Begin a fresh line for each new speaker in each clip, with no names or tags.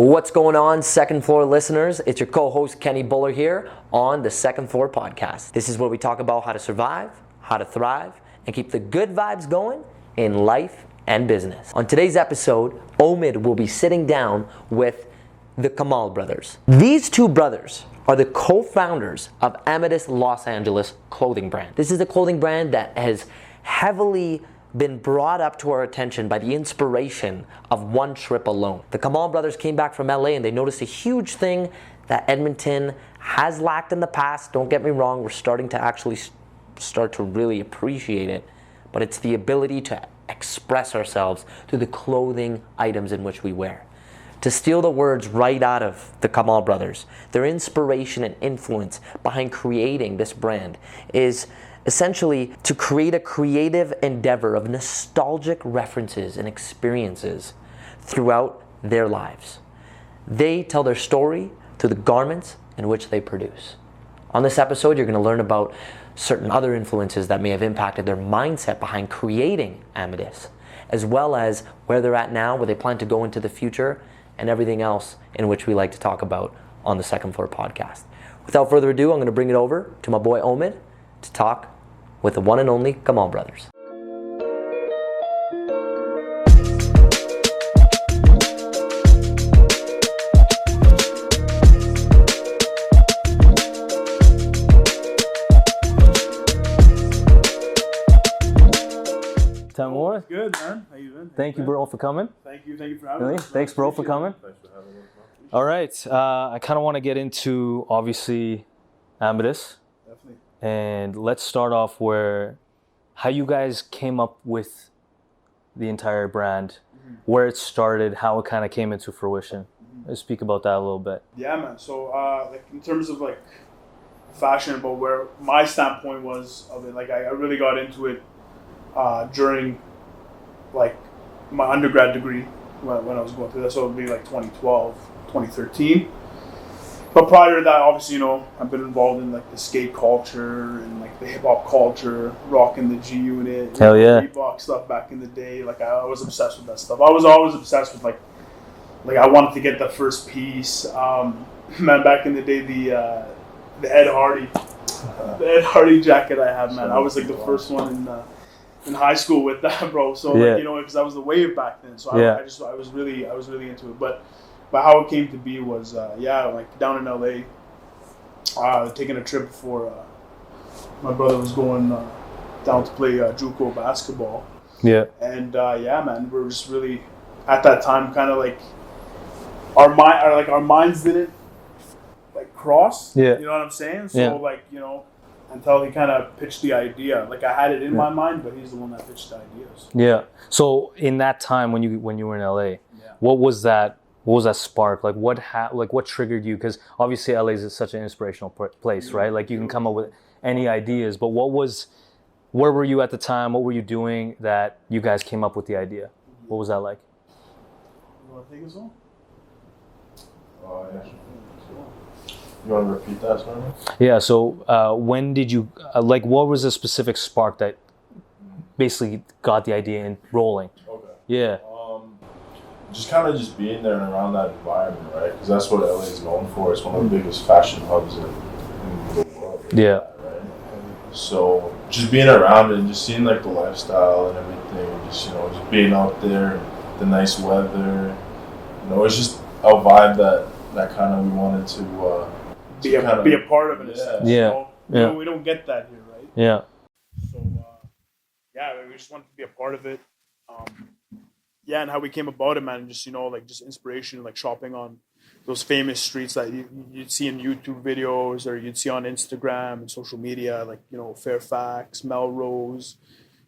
What's going on, Second Floor listeners? It's your co-host Kenny Buller here on the Second Floor podcast. This is where we talk about how to survive, how to thrive, and keep the good vibes going in life and business. On today's episode, Omid will be sitting down with the Kamal brothers. These two brothers are the co-founders of Amadis Los Angeles clothing brand. This is a clothing brand that has heavily been brought up to our attention by the inspiration of one trip alone. The Kamal brothers came back from LA and they noticed a huge thing that Edmonton has lacked in the past. Don't get me wrong, we're starting to actually start to really appreciate it, but it's the ability to express ourselves through the clothing items in which we wear. To steal the words right out of the Kamal brothers, their inspiration and influence behind creating this brand is essentially to create a creative endeavor of nostalgic references and experiences throughout their lives. They tell their story through the garments in which they produce. On this episode, you're going to learn about certain other influences that may have impacted their mindset behind creating Amadis, as well as where they're at now, where they plan to go into the future, and everything else in which we like to talk about on the Second Floor podcast. Without further ado, I'm going to bring it over to my boy Omid to talk with the one and only Kamal brothers.
Tymour?
Good, man. How you doing?
Thank you, bro, for coming.
Thank you for having me.
Thanks, bro, for coming.
Thanks for having me.
All right, I kind of want to get into, obviously, Amadis.
Definitely.
And let's start off how you guys came up with the entire brand, where it started, how it kind of came into fruition. Let's speak about that a little bit.
Yeah, man. So, like in terms of like fashion, about where my standpoint was of it, like I really got into it during like my undergrad degree when I was going through that. So it would be like 2012, 2013. But prior to that, obviously, you know, I've been involved in like the skate culture and like the hip hop culture, rocking the G Unit,
Hell yeah,
Reebok stuff back in the day. Like I was obsessed with that stuff. I was always obsessed with like I wanted to get the first piece. Man, back in the day, the Ed Hardy jacket I had, man, I was like the first one in high school with that, bro. So like, you know, because that was the wave back then. So I was really into it, but how it came to be was, like down in LA, taking a trip for my brother was going down to play JUCO basketball.
Yeah.
And man, we're just really at that time kind of like our minds didn't like cross.
Yeah.
You know what I'm saying? So like, you know, until he kind of pitched the idea. Like I had it in my mind, but he's the one that pitched the ideas.
Yeah. So in that time when you were in LA, what was that spark? Like what triggered you? Because obviously LA is such an inspirational place, right? Like you can come up with any ideas, but where were you at the time? What were you doing that you guys came up with the idea? What was that like?
You want to take us on?
Yeah. You want to repeat that, sorry?
Yeah, so when did you, what was the specific spark that basically got the idea in rolling?
Okay.
Yeah.
Just kind of just being there and around that environment, right? Because that's what LA is known for. It's one of the biggest fashion hubs in the world.
Yeah.
Right? So just being around it and just seeing like the lifestyle and everything, just, you know, just being out there, the nice weather, you know, it's just a vibe that kind of we wanted to
be a part of it.
Yeah.
We don't get that here, right?
Yeah.
So we just wanted to be a part of it. And how we came about it, man, just, you know, like just inspiration, like shopping on those famous streets that you'd see in YouTube videos or you'd see on Instagram and social media, like, you know, Fairfax, Melrose,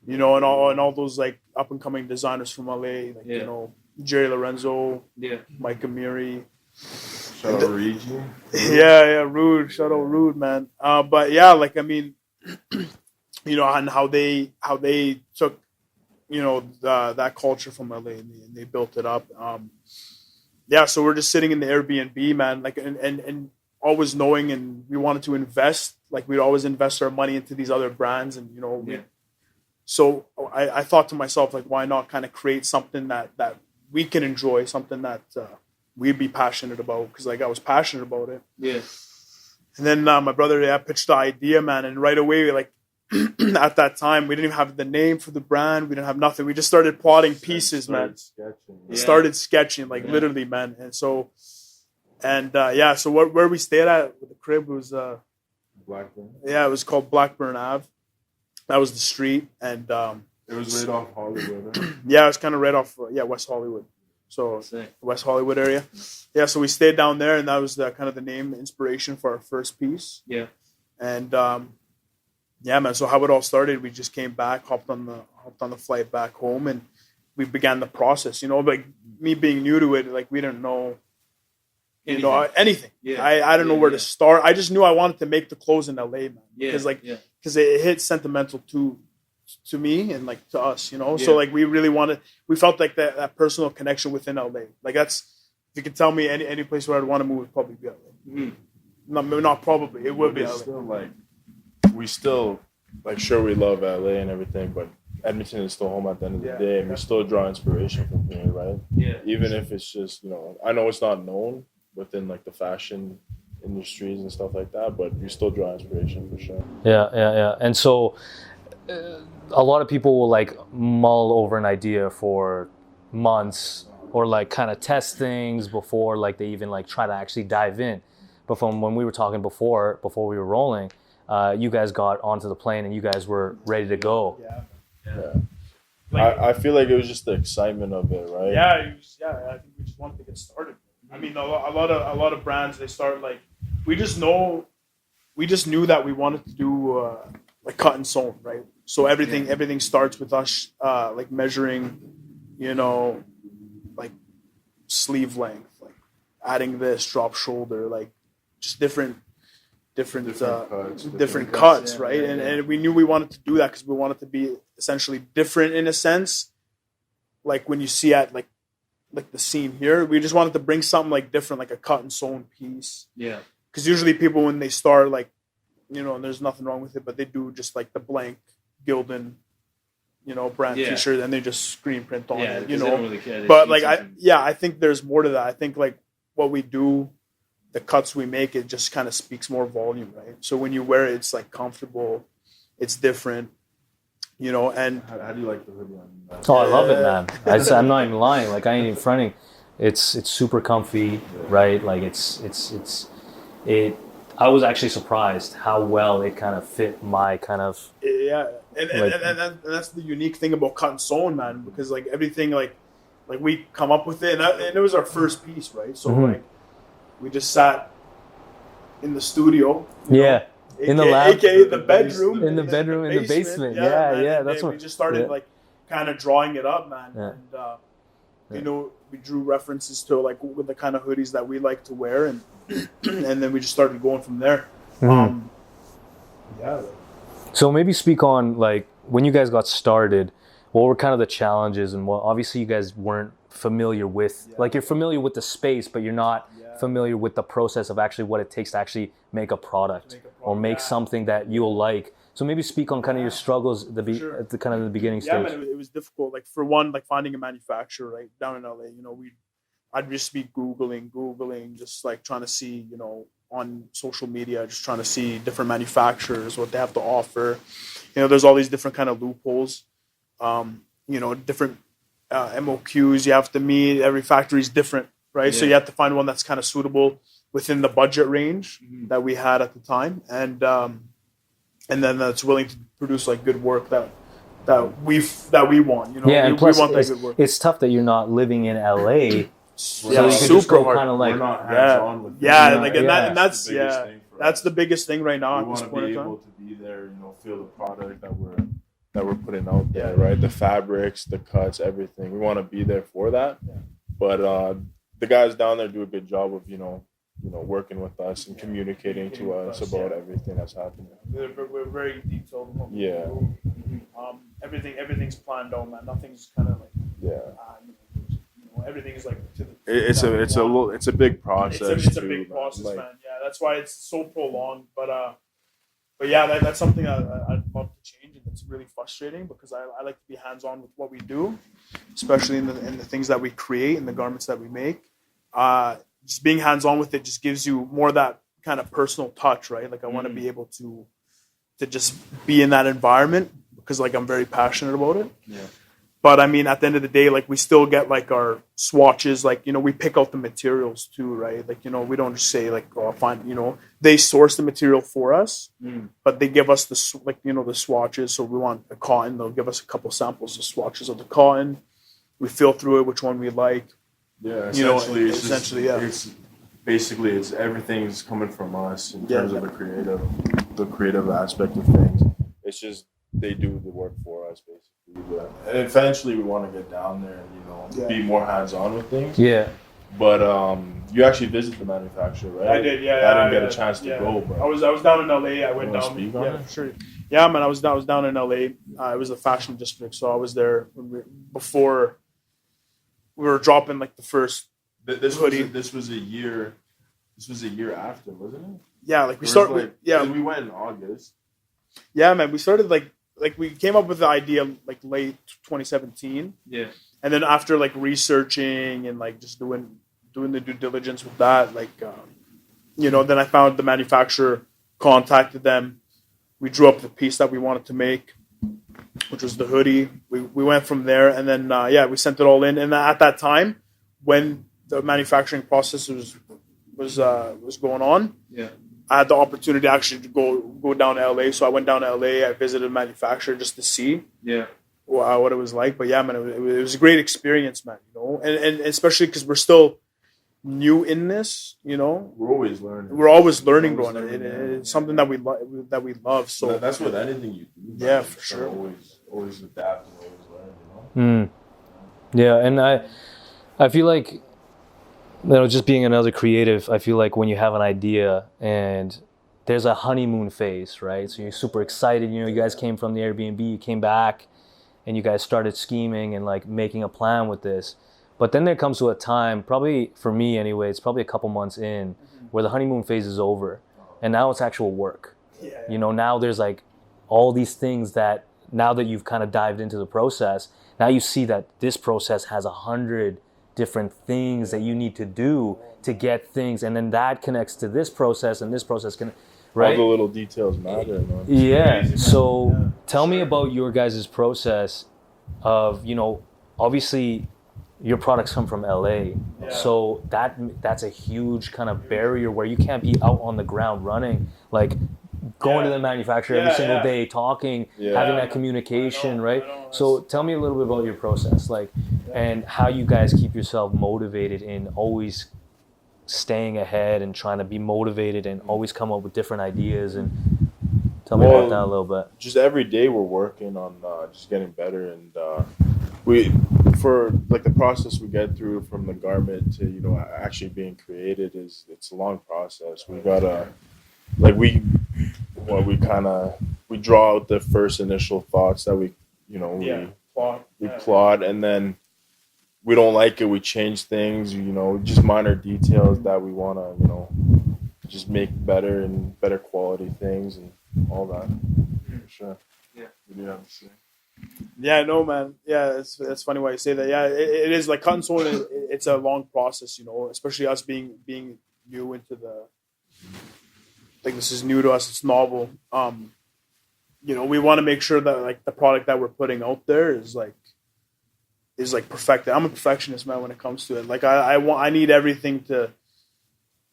you know, and all those like up and coming designers from LA, like, you know, Jerry Lorenzo, Mike Amiri.
Shout out Rude.
Rude. Shout out Rude, man. But yeah, like, I mean, you know, and how they took, you know, that culture from LA and they built it up. So we're just sitting in the Airbnb, man, like, and always knowing, and we wanted to invest, like we'd always invest our money into these other brands, and, you know, so I thought to myself, like, why not kind of create something that we can enjoy, something that we'd be passionate about, because like I was passionate about it.
Yeah.
And then my brother pitched the idea, man, and right away, like at that time, we didn't even have the name for the brand. We didn't have nothing. We just started plotting pieces, man. Started sketching, like literally, man. And so, so where we stayed at with the crib was
Blackburn.
Yeah, it was called Blackburn Ave. That was the street, and
it was right off Hollywood.
Yeah, it was kind of right off West Hollywood. So West Hollywood area. Yeah, so we stayed down there, and that was the kind of the name inspiration for our first piece.
Yeah.
And yeah, man. So how it all started, we just came back, hopped on the flight back home, and we began the process. You know, like me being new to it, like we didn't know, anything.
Yeah.
I don't know where to start. I just knew I wanted to make the clothes in LA, man. Because because it hit sentimental to me and like to us, you know. So like we felt like that personal connection within LA. Like that's, if you could tell me any place where I'd want to move, it'd probably be LA.
Mm-hmm.
Not probably, it would be LA.
Still, we still sure, we love LA and everything, but Edmonton is still home at the end of the day, and we still draw inspiration from here, right?
Yeah.
Even if it's just, I know it's not known within like the fashion industries and stuff like that, but we still draw inspiration for sure.
Yeah. And so a lot of people will like mull over an idea for months, or like kind of test things before like they even like try to actually dive in. But from when we were talking before we were rolling, you guys got onto the plane and you guys were ready to go.
Yeah.
I feel like it was just the excitement of it, right?
I think we just wanted to get started. I mean, a lot of brands, they start like, we just knew that we wanted to do like cut and sewn, right? So everything starts with us like measuring, like sleeve length, like adding this, drop shoulder, like just different cuts, right? And we knew we wanted to do that because we wanted to be essentially different in a sense. Like when you see at like the scene here, we just wanted to bring something like different, like a cut and sewn piece.
Yeah.
Because usually people, when they start, like, and there's nothing wrong with it, but they do just like the blank Gildan, brand T-shirt, and they just screen print on it,
they don't really care.
But like, I think there's more to that. I think like what we do, the cuts we make, it just kind of speaks more volume, right? So when you wear it, it's like comfortable, it's different, and
how do you like the hoodie on?
Oh, I love it, man. I'm not even lying. Like I ain't even fronting. It's super comfy, right? Like it's I was actually surprised how well it kind of fit my kind of.
Yeah, and that's the unique thing about cut and sewn, man, because like everything like we come up with it, and it was our first piece, right? So like we just sat in the studio.
In the lab,
aka the bedroom,
in the basement. Yeah, that's what
we just started like kind of drawing it up, man. And we drew references to like with the kind of hoodies that we like to wear, and and then we just started going from there.
So maybe speak on like when you guys got started, what were kind of the challenges, and what obviously you guys weren't familiar with. Like you're familiar with the space, but you're not familiar with the process of actually what it takes to actually make a product or make something that you'll like. So maybe speak on kind of your struggles at the kind of the beginning stage.
Yeah, man, it was difficult. Like for one, like finding a manufacturer right down in LA. I'd just be googling, just like trying to see, on social media, just trying to see different manufacturers, what they have to offer. There's all these different kind of loopholes. Different MOQs you have to meet. Every factory is different, right? So you have to find one that's kind of suitable within the budget range that we had at the time, and then that's willing to produce like good work that we want.
And plus,
we want that good work.
It's tough that you're not living in LA. So you can
super
just go
hard.
kind of like,
we're not hands-on with
that's the biggest thing right now.
We want to be able to be there, feel the product that we're putting out there, right? The fabrics, the cuts, everything. We want to be there for that. But the guys down there do a good job of working with us and communicating to us about everything that's happening.
We're very detailed.
Yeah.
Everything's planned out, man. Nothing's kind of like everything is like to the.
It's a big process.
It's a big process, man. Yeah, that's why it's so prolonged. But yeah, that's something I'd love to change, and it's really frustrating because I like to be hands on with what we do, especially in the things that we create and the garments that we make. just being hands-on with it just gives you more of that kind of personal touch, right? Like I want to be able to just be in that environment because like I'm very passionate about it.
Yeah.
But I mean, at the end of the day, like we still get like our swatches, like, you know, we pick out the materials too, right? Like, you know, we don't just say like, oh, fine, you know, they source the material for us, but they give us the, like, you know, the swatches. So we want a cotton, they'll give us a couple samples of swatches of the cotton. We feel through it, which one we like.
Yeah,
You know,
essentially,
it's
basically it's everything's coming from us in terms of the creative aspect of things. It's just they do the work for us basically. Yeah. And eventually we want to get down there and, you know, be more hands-on with things.
Yeah.
But you actually visit the manufacturer, right?
I did, yeah.
I didn't get a chance to go, but
I was down in LA. I went down.
Speak on it?
For sure. Yeah, man. I was down in LA. It was the fashion district, so I was there before we were dropping like the first hoodie.
This was a year. This was a year after, wasn't it?
Yeah, like we started.
We went in August.
Yeah, man. We started like we came up with the idea like late 2017.
Yeah.
And then after like researching and like just doing the due diligence with that, like you know, then I found the manufacturer, contacted them. We drew up the piece that we wanted to make, which was the hoodie. We went from there, and then we sent it all in. And at that time, when the manufacturing process was going on, I had the opportunity actually to go down to LA. So I went down to LA. I visited a manufacturer just to see what it was like. But yeah, man, it was a great experience, man. You know, and especially because we're still new in this. You know,
we're always learning.
We're always learning, bro. It's something that we love. So
that's with anything you do.
Yeah,
man.
for sure.
Always adapt and always learn. You know.
Yeah, and I feel like, you know, just being another creative, I feel like when you have an idea and there's a honeymoon phase, right? So you're super excited. You know, you guys came from the Airbnb, you came back, and you guys started scheming and like making a plan with this. But then there comes to a time, probably for me anyway, it's probably a couple months in, where the honeymoon phase is over, and now it's actual work. You know, now there's like all these things that now that you've kind of dived into the process, now you see that this process has 100 different things that you need to do to get things, and then that connects to this process, and this process can, right?
All the little details matter, man.
Yeah. So tell me about your guys' process of, you know, obviously your products come from LA, so that's a huge kind of barrier where you can't be out on the ground running, like going to the manufacturer every single day, talking, having that communication, right? So tell me a little bit about your process, like, and how you guys keep yourself motivated in always staying ahead and trying to be motivated and always come up with different ideas. And tell me about that a little bit.
Just every day we're working on just getting better, and for like the process we get through from the garment to, you know, actually being created it's a long process. We gotta we draw out the first initial thoughts that we plot, and then we don't like it, we change things, you know, just minor details that we want to, you know, just make better and better quality things and all that. For sure. Yeah. We do have to say.
Yeah, no, man. Yeah, it's funny why you say that. Yeah, it is like cut and sew. It's a long process, you know, especially us being new into the, like, this is new to us. It's novel. You know, we want to make sure that like the product that we're putting out there is perfected. I'm a perfectionist, man, when it comes to it. Like I need everything to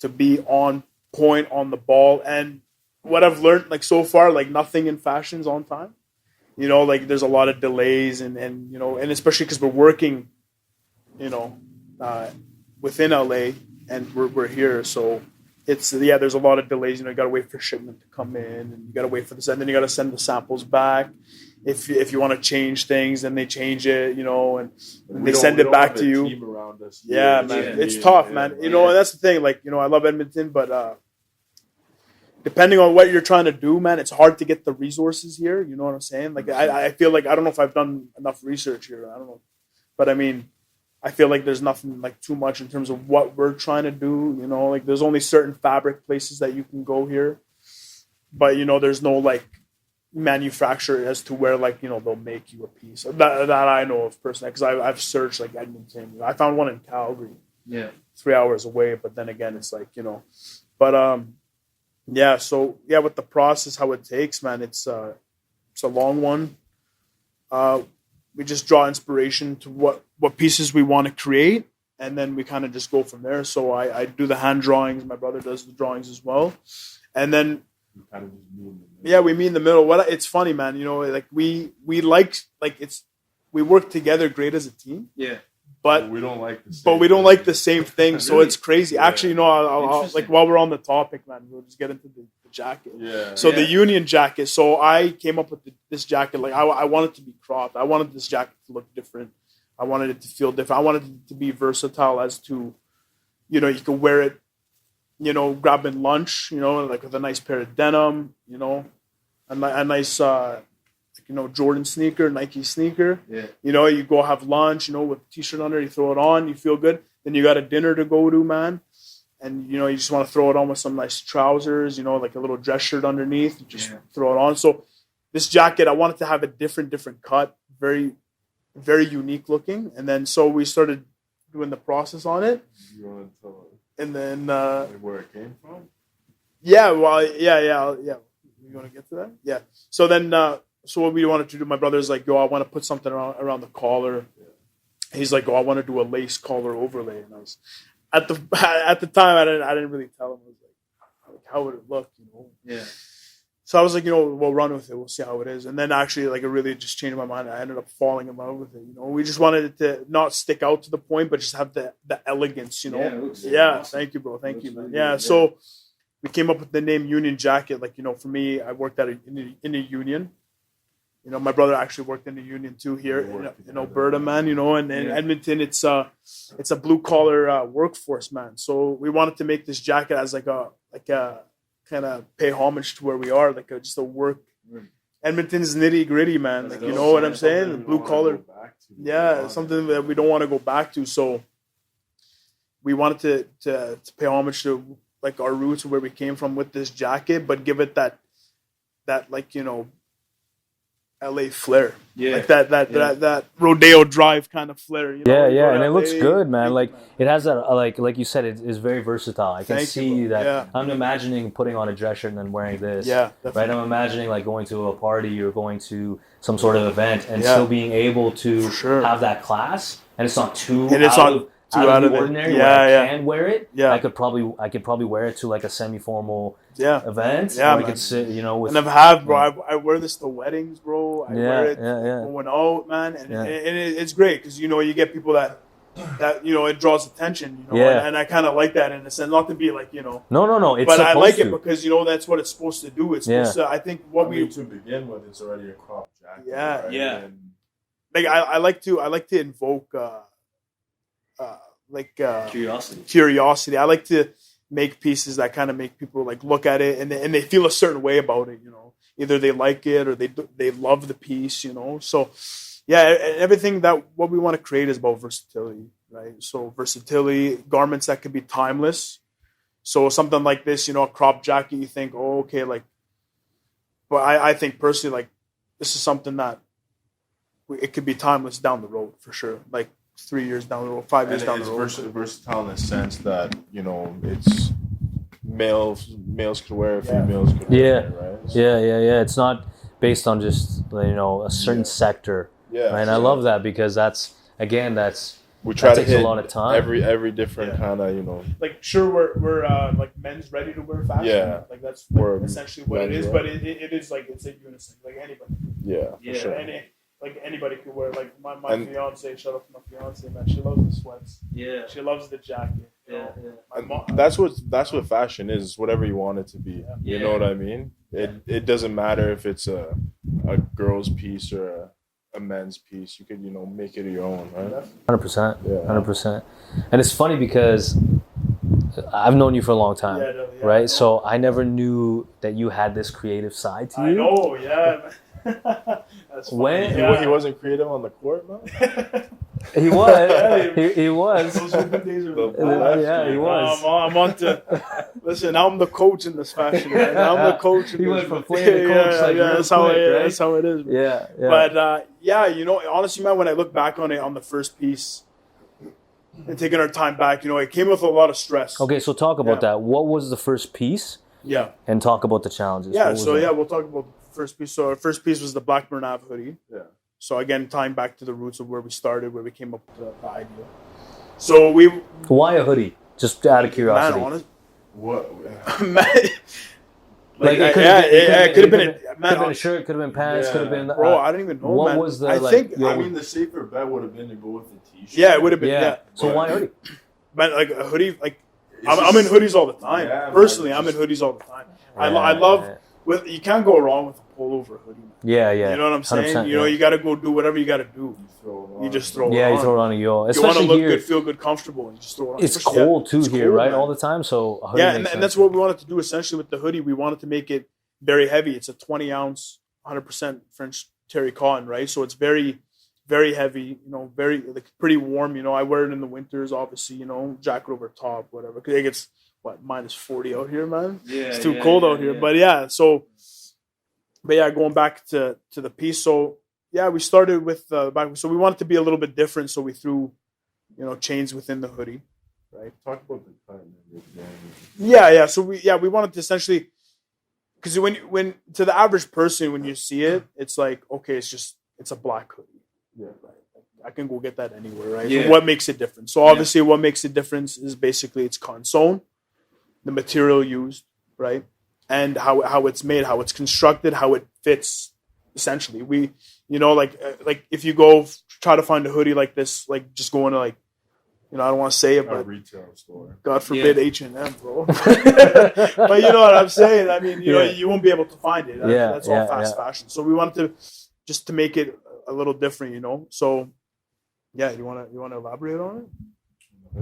be on point, on the ball. And what I've learned, like, so far, like, nothing in fashion's on time. You know, like, there's a lot of delays and you know, and especially because we're working, you know, within LA and we're here. So it's, there's a lot of delays. You know, you got to wait for shipment to come in, and you got to wait for this, and then you got to send the samples back. If you want to change things, then they change it, you know, and they send it back to you. Yeah, man, it's tough, man. You know, and that's the thing. Like, you know, I love Edmonton, but depending on what you're trying to do, man, it's hard to get the resources here. You know what I'm saying? Like, I feel like, I don't know if I've done enough research here. I don't know, but I mean, I feel like there's nothing like too much in terms of what we're trying to do. You know, like, there's only certain fabric places that you can go here, but, you know, there's no like manufacturer as to where, like, you know, they'll make you a piece that I know of personally, because I've searched like Edmonton. I found one in Calgary. 3 hours away. But then again, it's like, but yeah. So yeah, with the process, how it takes, man, it's a long one. We just draw inspiration to what pieces we want to create, and then we kind of just go from there. So I do the hand drawings. My brother does the drawings as well, and then we meet in the middle. It's funny, man. Like we work together great as a team.
Yeah.
But
we don't like
the same thing. So it's crazy. Yeah. Actually, I'll like while we're on the topic, man, we'll just get into the jacket.
Yeah.
So the Union jacket. So I came up with this jacket. Like I wanted to be cropped. I wanted this jacket to look different. I wanted it to feel different. I wanted it to be versatile as to, you could wear it, grabbing lunch, like with a nice pair of denim, a nice, Jordan sneaker, Nike sneaker. Yeah. You go have lunch, with a t-shirt under, you throw it on, you feel good. Then you got a dinner to go to, man. And, you just want to throw it on with some nice trousers, like a little dress shirt underneath. You just throw it on. So this jacket, I wanted to have a different cut, very, very unique looking. And then so we started doing the process on it.
You want to tell
and then
where it came from?
Yeah, well, yeah. You want to get to that? Yeah. So then, so what we wanted to do, my brother's like, I want to put something around the collar. Yeah. He's like, I want to do a lace collar overlay. And I was at the time, I didn't really tell him. I was like, how would it look?
Yeah.
So I was like, we'll run with it. We'll see how it is. And then actually, like, it really just changed my mind. I ended up falling in love with it. We just wanted it to not stick out to the point, but just have the elegance. Yeah. Thank you, bro. Thank you, man. Yeah. So we came up with the name Union Jacket. Like, for me, I worked in a union. My brother actually worked in the union too here in Alberta, man. And in Edmonton, it's a blue collar workforce, man. So we wanted to make this jacket as like a kind of pay homage to where we are, like just a work. Edmonton's nitty gritty, man. Like, you know what I'm saying? The blue collar. Yeah, something that we don't want to go back to. So we wanted to pay homage to like our roots, where we came from with this jacket, but give it that like, LA flair, like that Rodeo Drive kind of flair.
And it looks good, man. Like it has that, like you said, it is very versatile. I can see that. Yeah. I'm imagining putting on a dress shirt and then wearing this. Yeah, definitely. Right. I'm imagining like going to a party or going to some sort of event and still being able to have that class, and it's not too out of the ordinary. I can wear it. Yeah, I could probably wear it to like a semi-formal event. Yeah, I could sit, with,
and I wear this to weddings, bro. I wear it going out, man, and it's great because you get people that it draws attention, and I kind of like that in a sense, not to be like no,
it's
but I like it because that's what it's supposed to do. It's supposed to. I think to
begin with, it's already a crop jacket.
Yeah,
right?
yeah. And like I like to invoke. Curiosity. I like to make pieces that kind of make people like look at it and they feel a certain way about it. Either they like it or they love the piece. So everything that what we want to create is about versatility, right? So versatility, garments that can be timeless. So something like this, a crop jacket, you think, oh, okay, like, but I think personally, like, this is something that it could be timeless down the road for sure. Like, 3 years down the road, 5 years down the road. It's
versatile in the sense that it's males could wear it, females could wear it, right? So,
yeah. It's not based on just a certain sector. Yeah, right? And I love that because we try to hit a lot of time.
Every different kind of
Like sure, we're like men's ready to wear fashion. Yeah, like that's essentially what it is. But it is like it's a unison, like anybody.
Yeah, for sure.
Like anybody could wear. Like my fiance, shout out to my fiance, man. She loves the sweats. Yeah. She loves the jacket. Yeah. My mom,
that's what fashion is. Whatever you want it to be. Yeah. You know what I mean? It doesn't matter if it's a girl's piece or a men's piece. You could make it your own, right?
100%. Yeah. 100%. And it's funny because I've known you for a long time, right? So I never knew that you had this creative side to you.
I know, yeah. That's
when
he wasn't creative on the court, man.
He was. He was.
Those were good days.
He was.
I'm on to. Listen, now I'm the coach in this fashion. Right? Now I'm the coach.
He went from playing the coach
that's how it is. Man.
Yeah.
But honestly, man, when I look back on it on the first piece, and taking our time back. It came with a lot of stress.
Okay, so talk about
Yeah.
that. What was the first piece?
Yeah.
And talk about the challenges.
Yeah.
What was
So
that?
we'll talk about the first piece. So our first piece was the Blackburn Ave hoodie.
Yeah.
So again, tying back to the roots of where we started, where we came up with the idea. So we,
Why a hoodie? Just out of curiosity.
man, honest,
What?
man,
Like it could
have been
a shirt, could have been pants,
Yeah.
could have been.
bro. I don't even know.
what
man.
was the,
I
like,
think.
your-
I mean, the safer bet would have been to go with the t-shirt.
Yeah, it would have been.
yeah.
Yeah.
So why hoodie?
Man, like a hoodie, like
It's
I'm in
just-
hoodies all the time.
Yeah,
Personally,
man,
I'm in hoodies all the time. I
Yeah,
love
yeah.
with you can't go wrong with a pullover hoodie. Man.
Yeah, yeah.
You know what I'm saying?
100%,
You
yeah.
you got to go do whatever you got to do.
So,
You just throw it
Yeah,
on.
you throw it on a yo.
You want to
Especially
look
here,
good, feel good, comfortable, and you just throw it on.
it's
Especially-
cold too
it's
here,
cold,
right?
man.
All the time. So a hoodie
Yeah,
makes
and that's
sense.
what we wanted to do essentially with the hoodie. We wanted to make it very heavy. It's a 20 ounce, 100% French terry cotton, right? So it's very, very heavy. Very like pretty warm. I wear it in the winters, obviously. Jacket over top, whatever. Because it gets minus 40 out here, man.
Yeah,
It's too cold out here. But going back to the piece. So we started with back. So we wanted to be a little bit different. So we threw, chains within the hoodie, right?
Talk about the time.
Yeah. So we wanted to essentially, because when to the average person, when you see it, it's like, okay, it's a black hoodie.
Yeah.
Right. I can go get that anywhere, right?
Yeah.
So what makes it different? So obviously, what makes it different is basically it's console, the material used, right, and how it's made, how it's constructed, how it fits. Essentially, we, like if you go try to find a hoodie like this, like just going to I don't want to say it,
A
but
retail store.
God forbid H&M, bro. But you know what I'm saying? I mean, you won't be able to find it. That's all fast fashion. So we wanted to make it a little different, So, you want to elaborate on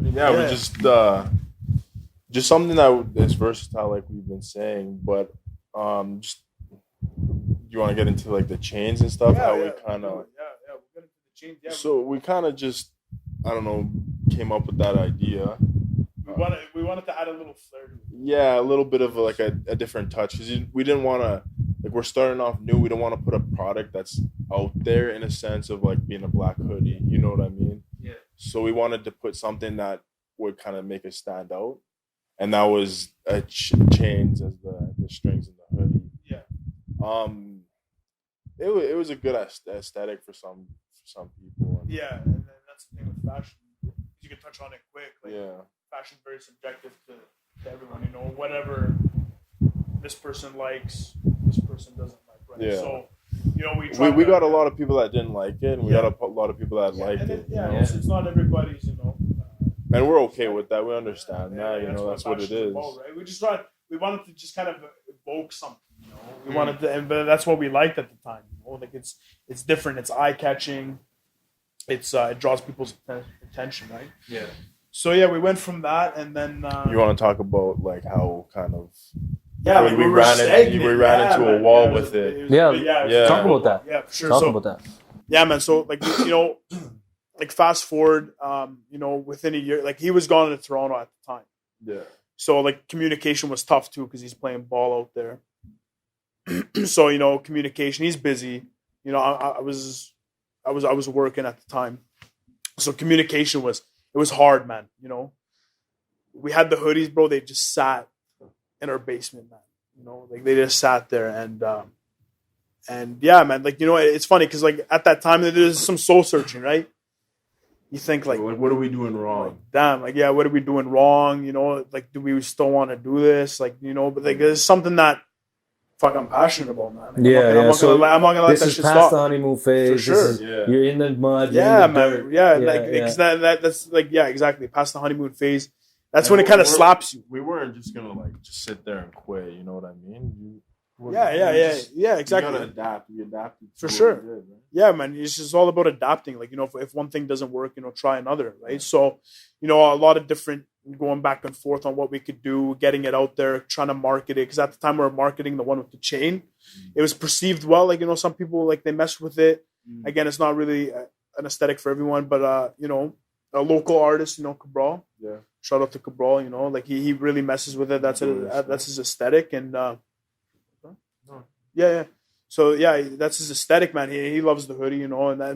it?
Yeah, we just something that is versatile, like we've been saying. But just you want to get into like the chains and stuff? How we kind of
we'll get into the chains. Yeah,
so we kind of just came up with that idea.
we wanted to add a little flair to it.
Yeah, a little bit of like a different touch because we didn't want to, like, we're starting off new. We don't want to put a product that's out there in a sense of like being a black hoodie. You know what I mean?
Yeah.
So we wanted to put something that would kind of make us stand out, and that was chains as the strings in the hoodie.
Yeah.
It was a good aesthetic for some people.
Yeah, and then that's the thing with fashion. You can touch on it quick. Like, fashion's very subjective to everyone. Whatever this person likes, this person doesn't like. Right.
Yeah.
So,
we got a lot of people that didn't like it, and we got a lot of people that liked it.
It's not everybody's.
And we're okay with that. We understand that. That's what it is.
About, right? We wanted to just kind of evoke something. We wanted to, but that's what we liked at the time. Like it's different. It's eye catching. It draws people's attention, right?
Yeah.
So we went from that, and then
You want to talk about like how kind of
we
ran into a wall with it.
Talk about that.
Yeah, for sure.
Talk about that.
Yeah, man. So like like fast forward, within a year, like he was gone to Toronto at the time.
Yeah.
So like communication was tough too because he's playing ball out there. So communication, he's busy. I was working at the time, so communication was hard, man. We had the hoodies, bro. They just sat in our basement, man. Like they just sat there and yeah, man. Like it's funny because like at that time there's some soul searching, right? You think like
what are we doing wrong?
Damn, like what are we doing wrong? Like do we still want to do this? Like but like there's something that I'm passionate about, man. Like, I'm not gonna let
this
that
is
shit
past
stop.
the honeymoon phase.
For sure.
You're in the mud.
Yeah,
in the
man.
dirt.
Yeah, because that's like exactly past the honeymoon phase. That's when it kind of slaps you.
We weren't just gonna like just sit there and quit. You know what I mean?
Yeah, exactly.
You gotta adapt. We adapted
for sure. Yeah, man. It's just all about adapting. Like if one thing doesn't work, try another, right? Yeah. So, a lot of different going back and forth on what we could do, getting it out there, trying to market it. Because at the time we were marketing the one with the chain, it was perceived well. Like some people like they mess with it. Again, it's not really an aesthetic for everyone, but a local artist, Cabral.
Yeah.
Shout out to Cabral. Like he really messes with it. That's his aesthetic and. Yeah. So that's his aesthetic, man. He loves the hoodie, and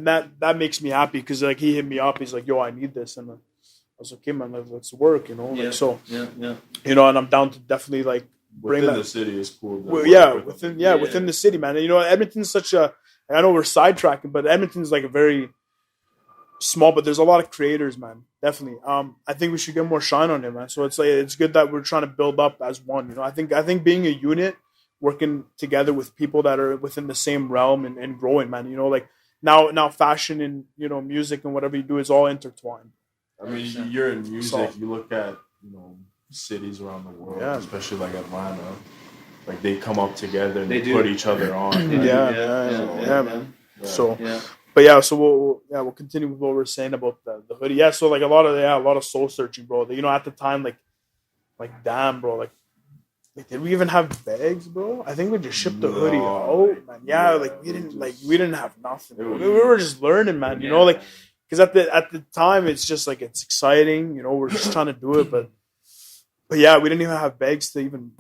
that makes me happy because like he hit me up. He's like, "Yo, I need this," and I was okay, man, let's work, you know.
Yeah.
Like, so,
Yeah.
you know, and I'm down to definitely like bring
Within
that.
the city is cool.
Well, yeah, within the city, man. And, you know, Edmonton's such a. I know we're sidetracking, but Edmonton's like a very small, but there's a lot of creators, man. Definitely. I think we should get more shine on it, man. So it's like it's good that we're trying to build up as one. You know, I think being a unit, working together with people that are within the same realm and growing, man. You know, like now fashion and, you know, music and whatever you do is all intertwined.
I mean, you're in music. You look at, you know, cities around the world, especially like Atlanta. Like they come up together and they put each other on. Right?
Yeah, man.
Yeah.
So, but yeah, so we'll continue with what we're saying about the hoodie. Yeah, so like a lot of soul searching, bro. You know, at the time, like damn, bro, like did we even have bags, bro? I think we just shipped the hoodie out, man. Yeah, like we didn't have nothing. We were just learning, man. You know, like because at the time it's just like it's exciting. You know, we're just trying to do it, but yeah, we didn't even have bags to even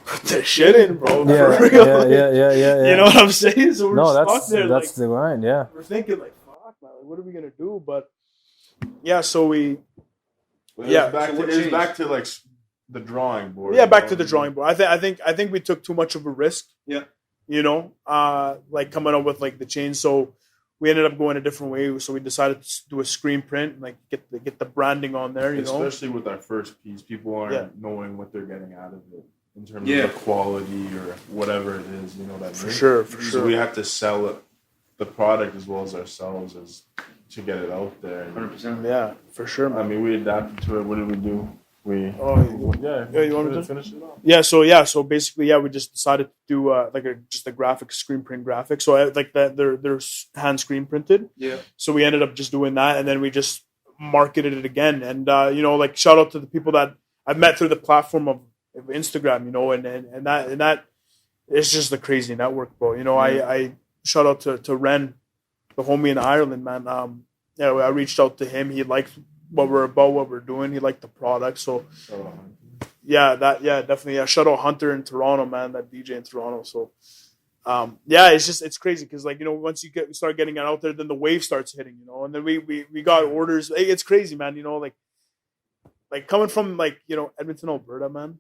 put the shit in, bro.
Yeah,
for real.
Yeah.
You know what I'm saying? So we're stuck there.
That's
like,
the grind. Yeah.
we're thinking like, fuck, man, like, what are we gonna do? But yeah, so we.
It's back to like the drawing board.
Yeah, back to the drawing board. I think we took too much of a risk.
Yeah.
You know, like coming up with like the chain. So we ended up going a different way. So we decided to do a screen print, like get the branding on there. You know,
especially with our first piece, people aren't knowing what they're getting out of it in terms of the quality or whatever it is. You know what I mean?
For sure.
So we have to sell it, the product as well as ourselves to get it out there.
100%.
Yeah, for sure, man.
I mean, we adapted to it. What did we do?
You want me to
finish it off?
So basically, we just decided to do just a graphic screen print graphic. So like that, they're hand screen printed.
Yeah. So
we ended up just doing that, and then we just marketed it again. And you know, like shout out to the people that I've met through the platform of Instagram. You know, and that it's just a crazy network, bro. You know, I shout out to Ren, the homie in Ireland, man. I reached out to him. He liked what we're about, what we're doing. He liked the product. So definitely. Yeah. Shout out Hunter in Toronto, man, that DJ in Toronto. So it's crazy because, like, you know, once you start getting it out there, then the wave starts hitting, you know, and then we got orders. It's crazy, man. You know, like coming from, like, you know, Edmonton, Alberta, man.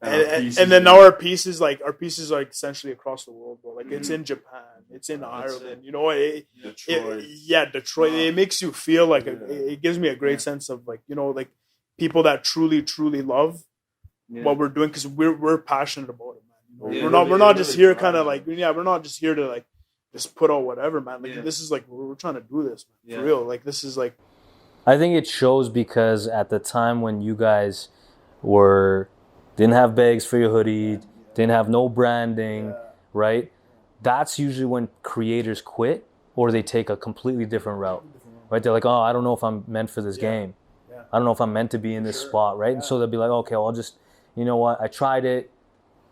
And then now our pieces are essentially across the world, bro. Like it's in Japan, it's in Ireland, you know. Detroit. It makes you feel like it gives me a great sense of, like, you know, like people that truly love what we're doing, because we're passionate about it, man. You know? We're not just here kind of like we're not just here to like just put out whatever, man. Like this is like we're trying to do this, man, for real. Like this is like.
I think it shows because at the time when you guys didn't have bags for your hoodie, didn't have no branding, right? That's usually when creators quit or they take a completely different route, right? They're like, oh, I don't know if I'm meant for this game. I don't know if I'm meant to be in this spot, right? And so they'll be like, okay, well, I'll just, you know what? I tried it.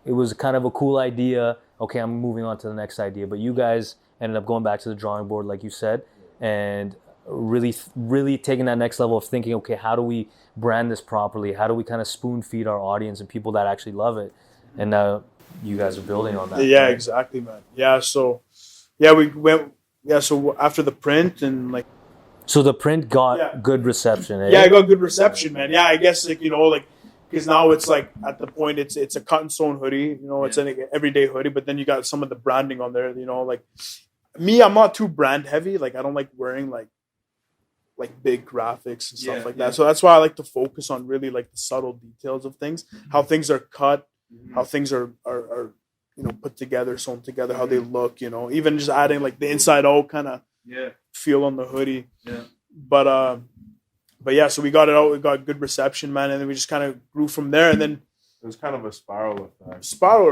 It was kind of a cool idea. Okay, I'm moving on to the next idea. But you guys ended up going back to the drawing board, like you said, and really taking that next level of thinking, okay, how do we brand this properly? How do we kind of spoon feed our audience and people that actually love it? And now you guys are building on that.
Yeah, right? Exactly, man. Yeah, so we went. Yeah, so after the print and like.
So the print got good reception. Eh?
Yeah, it got good reception, man. Yeah, I guess, like, you know, like, because now it's like at the point it's a cut and sewn hoodie. You know, it's an everyday hoodie, but then you got some of the branding on there. You know, like me, I'm not too brand heavy. Like I don't like wearing like big graphics and stuff like that. So that's why I like to focus on really like the subtle details of things, how things are cut, how things are you know, put together, sewn together, how they look, you know, even just adding like the inside out kind of feel on the hoodie. Yeah. But yeah, so we got it out, we got good reception, man, and then we just kind of grew from there, and then
it was kind of a spiral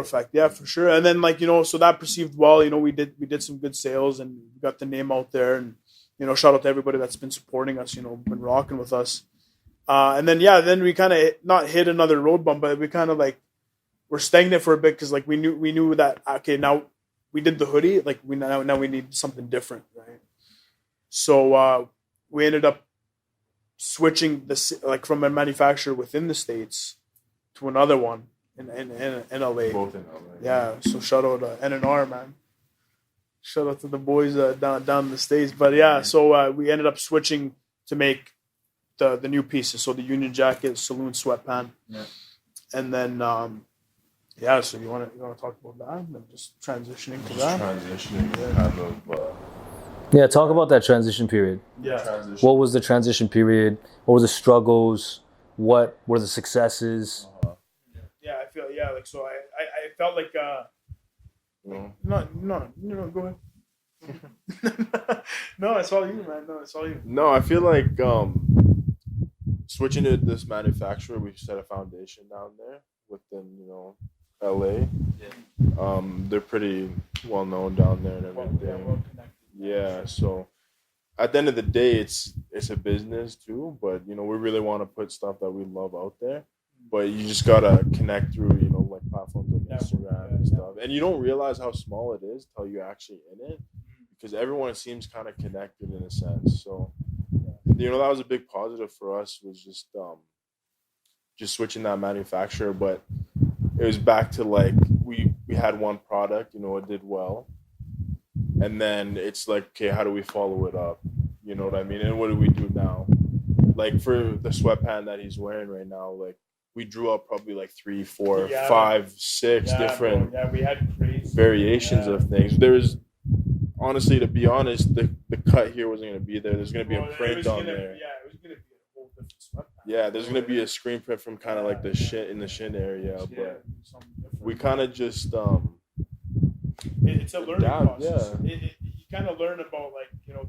effect. Yeah, for sure. And then, like, you know, so that perceived well, you know, we did some good sales and we got the name out there, and, you know, shout out to everybody that's been supporting us, you know, been rocking with us. And then we kind of not hit another road bump, but we kind of like we're stagnant for a bit because like we knew that, okay, now we did the hoodie, like now we need something different, right? So we ended up switching like from a manufacturer within the States to another one in LA.
Both in LA.
Yeah, so shout out to NNR, man. Shout out to the boys down in the States. But yeah, so we ended up switching to make the new pieces. So the Union jacket, saloon sweatpant, and then so you want to talk about that and just transitioning to that.
Transitioning kind of.
Yeah, talk about that transition period.
Yeah.
What was the transition period? What were the struggles? What were the successes?
Yeah, I feel like so. I felt like no, go ahead. No, it's all you, man. No, it's all you.
No, I feel like switching to this manufacturer, we set a foundation down there within, LA. Yeah. They're pretty well known down there and everything. Yeah, so at the end of the day, it's a business too, but we really want to put stuff that we love out there. But you just gotta connect through, like platforms like Instagram and stuff. And you don't realize how small it is till you're actually in it, because everyone seems kind of connected in a sense. So, that was a big positive for us, was just switching that manufacturer. But it was back to like we had one product, it did well, and then it's like, okay, how do we follow it up? You know what I mean? And what do we do now? Like for the sweatpant that he's wearing right now, like we drew up probably like 3, 4, 5, 6 different
we had crazy
variations of things. There was, honestly, to be honest, the cut here wasn't going to be there. There's going to be a print on there.
Yeah, it was going to be a whole different sweatpant.
Yeah, there's going to be a screen print from kind of like the shin area, but we kind of just
it's a learning process.
Yeah.
You kind of learn about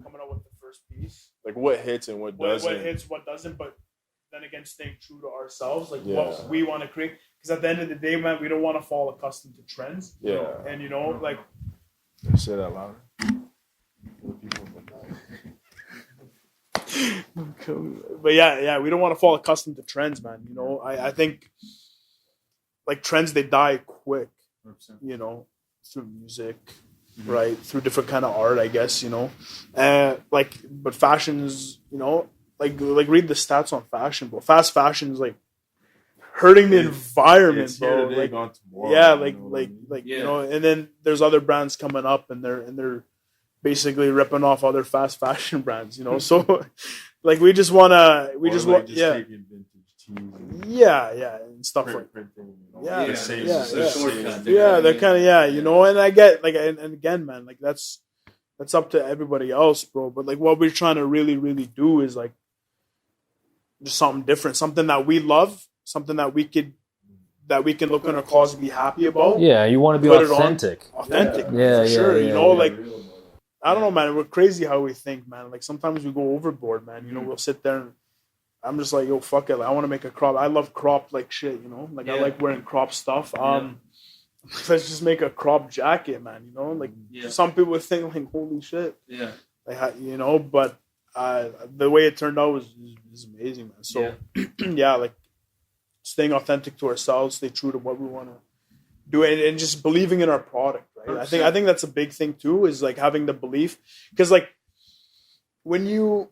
coming up with the first piece,
like what hits and what doesn't.
What hits, what doesn't, but then again, staying true to ourselves, like what we want to create. Because at the end of the day, man, we don't want to fall accustomed to trends.
Yeah.
And like.
Say that louder.
But yeah, we don't want to fall accustomed to trends, man. I think like trends, they die quick. 100%. Through music, right? Through different kind of art, I guess. But fashions, like read the stats on fashion, bro. Fast fashion is like hurting the environment, bro.
Today,
like,
gone tomorrow,
yeah, and then there's other brands coming up, and they're basically ripping off other fast fashion brands, So, like, we just want, and stuff like
printing,
they're kind of and I get and again, man, like that's up to everybody else, bro. But like what we're trying to really, really do is like just something different, something that we love, something that we can look in our closet and be happy about.
Yeah, you want to be authentic.
For sure. Like I don't know, man. We're crazy how we think, man. Like sometimes we go overboard, man. We'll sit there and I'm just like, yo, fuck it. Like, I want to make a crop. I love crop like shit, Like I like wearing crop stuff. Let's just make a crop jacket, man. Like some people would think like, holy shit. Yeah. Like but the way it turned out was amazing, man. So like staying authentic to ourselves, stay true to what we want to do, and just believing in our product, right? 100%. I think that's a big thing too, is like having the belief, because like when you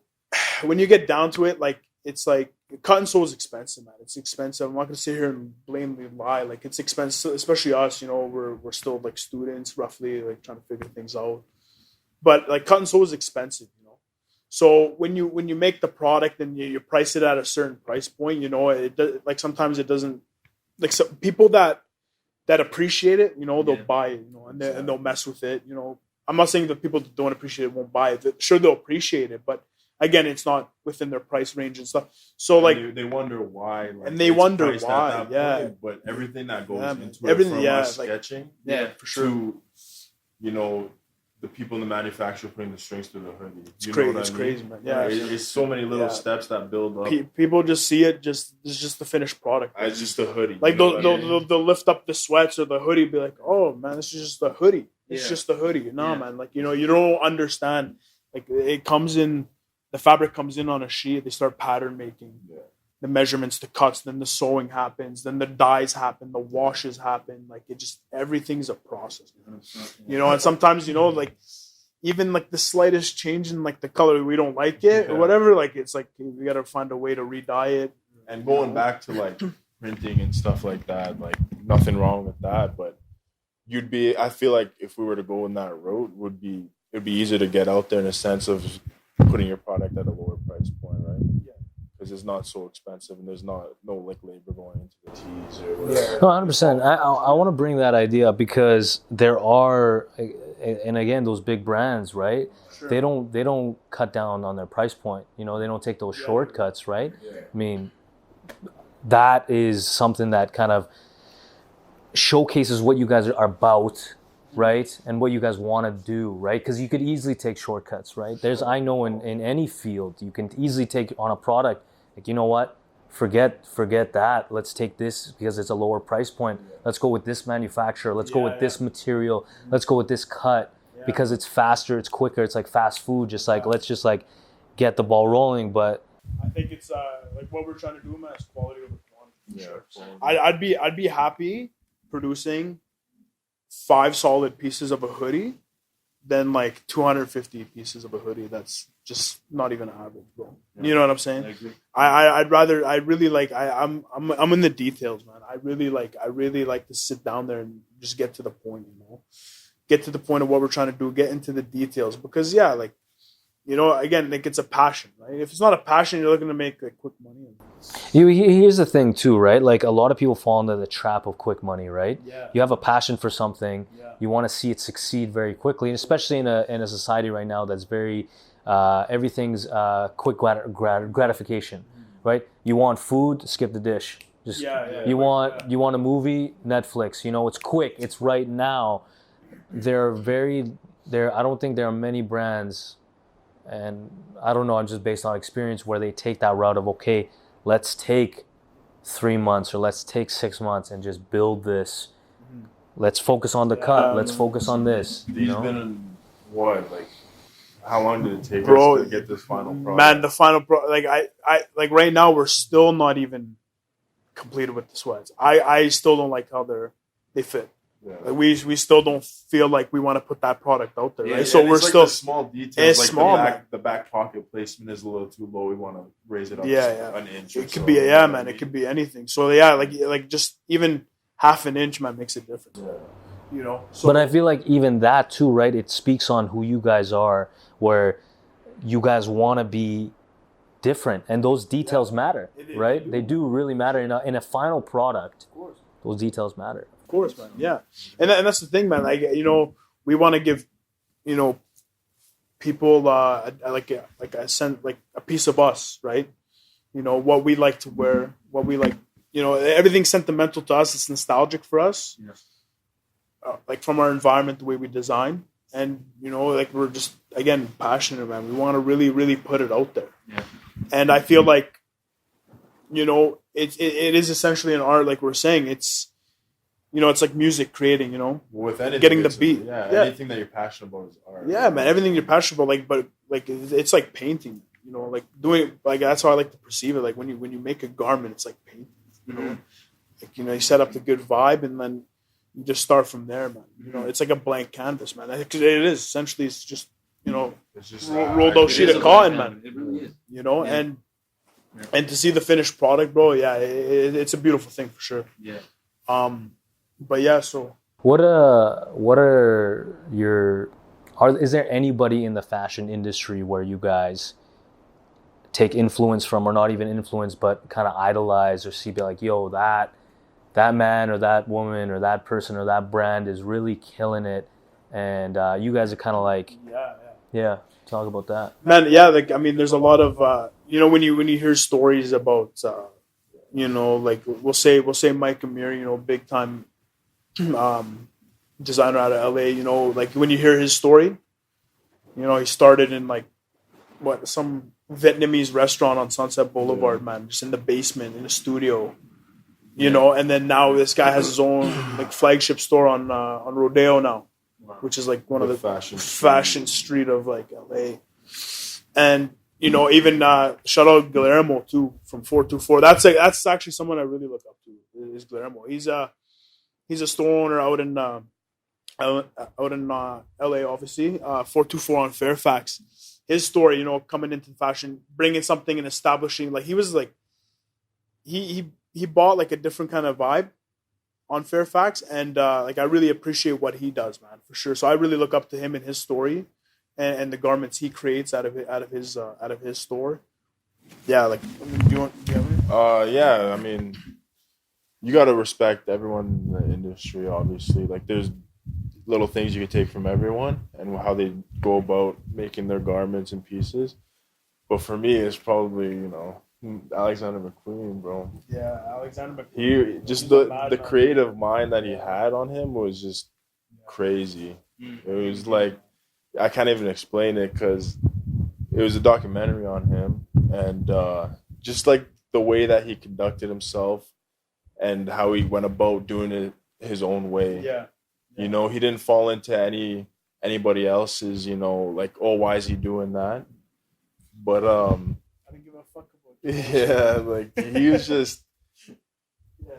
get down to it, like it's like cut and sew is expensive, man. It's expensive. I'm not gonna sit here and blatantly lie. Like it's expensive, especially us. We're still like students, roughly, like trying to figure things out. But like cut and sew is expensive, So when you make the product and you price it at a certain price point, it like sometimes it doesn't, like some people that appreciate it, they'll buy it, and they'll mess with it, I'm not saying that people that don't appreciate it won't buy it. Sure, they'll appreciate it, but again, it's not within their price range and stuff. So like
they wonder why, like,
and they wonder why,
point, but everything that goes into it, from us sketching,
for sure,
to the people in the manufacturer putting the strings through the hoodie.
It's crazy, man. Yeah,
it's so many little steps that build up.
People just see it. It's just the finished product.
It's just a hoodie.
Like they'll lift up the sweats or the hoodie, be like, "Oh man, this is just a hoodie. It's just a hoodie." No, man. Like you don't understand. Like it comes in, the fabric comes in on a sheet. They start pattern making. Yeah. The measurements, the cuts, then the sewing happens, then the dyes happen, the washes happen. Like it just, everything's a process. And sometimes, like even like the slightest change in like the color, we don't like it or whatever. Like it's like we got to find a way to re-dye it.
And going back to like printing and stuff like that, like nothing wrong with that. But I feel like if we were to go in that route, it'd be easier to get out there in a sense of putting your product at a lower price point, right? Yeah. Because because it's not so expensive and there's no labor going into the tees or whatever.
No, 100%. I want to bring that idea up because there are, and again, those big brands, right? Sure. They don't cut down on their price point. They don't take those shortcuts, right? Yeah. I mean, that is something that kind of showcases what you guys are about, right? And what you guys want to do, right? Because you could easily take shortcuts, right? I know in any field, you can easily take on a product, like, you know what? Forget that. Let's take this because it's a lower price point. Let's go with this manufacturer. Let's go with this material. Let's go with this cut because it's faster, it's quicker. It's like fast food. Just like, let's just like get the ball rolling. But
I think it's like what we're trying to do, man, is quality over quantity.
Sure.
I'd be happy producing 5 solid pieces of a hoodie than like 250 pieces of a hoodie that's just not even average, bro. Yeah. You know what I'm saying? I agree. I really like I'm in the details, man. I really like to sit down there and just get to the point, get to the point of what we're trying to do, get into the details, because again, like, it's a passion, right? If it's not a passion, you're looking to make like quick money.
Here's the thing too, right? Like, a lot of people fall into the trap of quick money, right?
Yeah.
You have a passion for something, you want to see it succeed very quickly, and especially in a society right now that's very everything's quick gratification, right? You want food, skip the dish. You want a movie, Netflix. It's quick, it's right now. I don't think there are many brands. And I don't know, I'm just based on experience where they take that route of, okay, let's take 3 months or let's take 6 months and just build this. Let's focus on the cut. Let's focus on this.
These been in what? Like, how long did it take us to get this final product?
Man, the final product, I like right now, we're still not even completed with the sweats. I still don't like how they fit. Yeah. Like we still don't feel like we want to put that product out there, right? So we're still
the small details. It's like small, the back pocket placement is a little too low. We want to raise it up an inch.
It could be man. It could be anything. So like just even half an inch, man, makes a difference.
Yeah.
So,
but I feel like even that too, right? It speaks on who you guys are, where you guys want to be different, and those details matter, right? They do really matter in a final product. Of course, those details matter.
Of course, man. Yeah, and that's the thing, man. Like, we want to give, people like a piece of us, right? What we like to wear, what we like. Everything's sentimental to us. It's nostalgic for us. Yes. Like, from our environment, the way we design, and like, we're just, again, passionate, man. We want to really, really put it out there. Yeah. And I feel like, it is essentially an art. Like we're saying, it's. It's like music, creating,
with anything,
getting the beat.
Anything that you're passionate about is art.
Yeah, man, everything you're passionate about, but it's like painting, like doing, like, that's how I like to perceive it. Like, when you make a garment, it's like painting, like, you set up the good vibe, and then you just start from there, man. It's like a blank canvas, man. It is essentially, it's just, it's just rolled out sheet of cotton, man. It really is. And to see the finished product, bro, it's a beautiful thing for sure.
Yeah.
But yeah, so
is there anybody in the fashion industry where you guys take influence from, or not even influence, but kind of idolize or be like, yo, that man or that woman or that person or that brand is really killing it, and you guys are kind of like, talk about that,
man. Like, I mean, there's a lot of when you hear stories about like we'll say Mike Amir, big time designer out of LA, like, when you hear his story, he started in like some Vietnamese restaurant on Sunset Boulevard, man, just in the basement in a studio, and then now this guy has his own like flagship store on Rodeo now, which is like one of the fashion street of like LA. And even shout out Guillermo too from 424. That's actually someone I really look up to. Is Guillermo. He's a store owner out in LA, obviously. 424 on Fairfax. His story, coming into fashion, bringing something and establishing, like, he was like, he bought like a different kind of vibe on Fairfax, and like, I really appreciate what he does, man, for sure. So I really look up to him and his story. And the garments he creates out of his store, yeah, like, I mean, do you have any?
Yeah, I mean, you got to respect everyone in the industry, obviously. Like, there's little things you can take from everyone and how they go about making their garments and pieces. But for me, it's probably, Alexander McQueen, bro.
Yeah, Alexander McQueen.
He just the creative mind that he had on him was just crazy. It was like, I can't even explain it because it was a documentary on him, and just like the way that he conducted himself and how he went about doing it his own way.
Yeah.
He didn't fall into anybody else's, like, oh, why is he doing that? But
I didn't give a fuck about it.
yeah, like he was just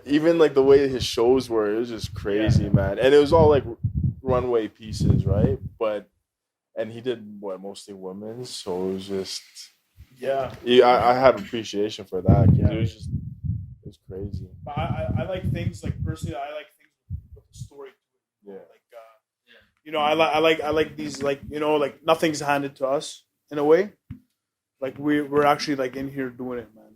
even like the way his shows were, it was just crazy, man. And it was all like runway pieces, right? And he did mostly women, so it was just I had appreciation for that because it was crazy.
But I like things like personally. I like things with a story to it. Like, I like these, like, like nothing's handed to us in a way. Like we're actually like in here doing it, man.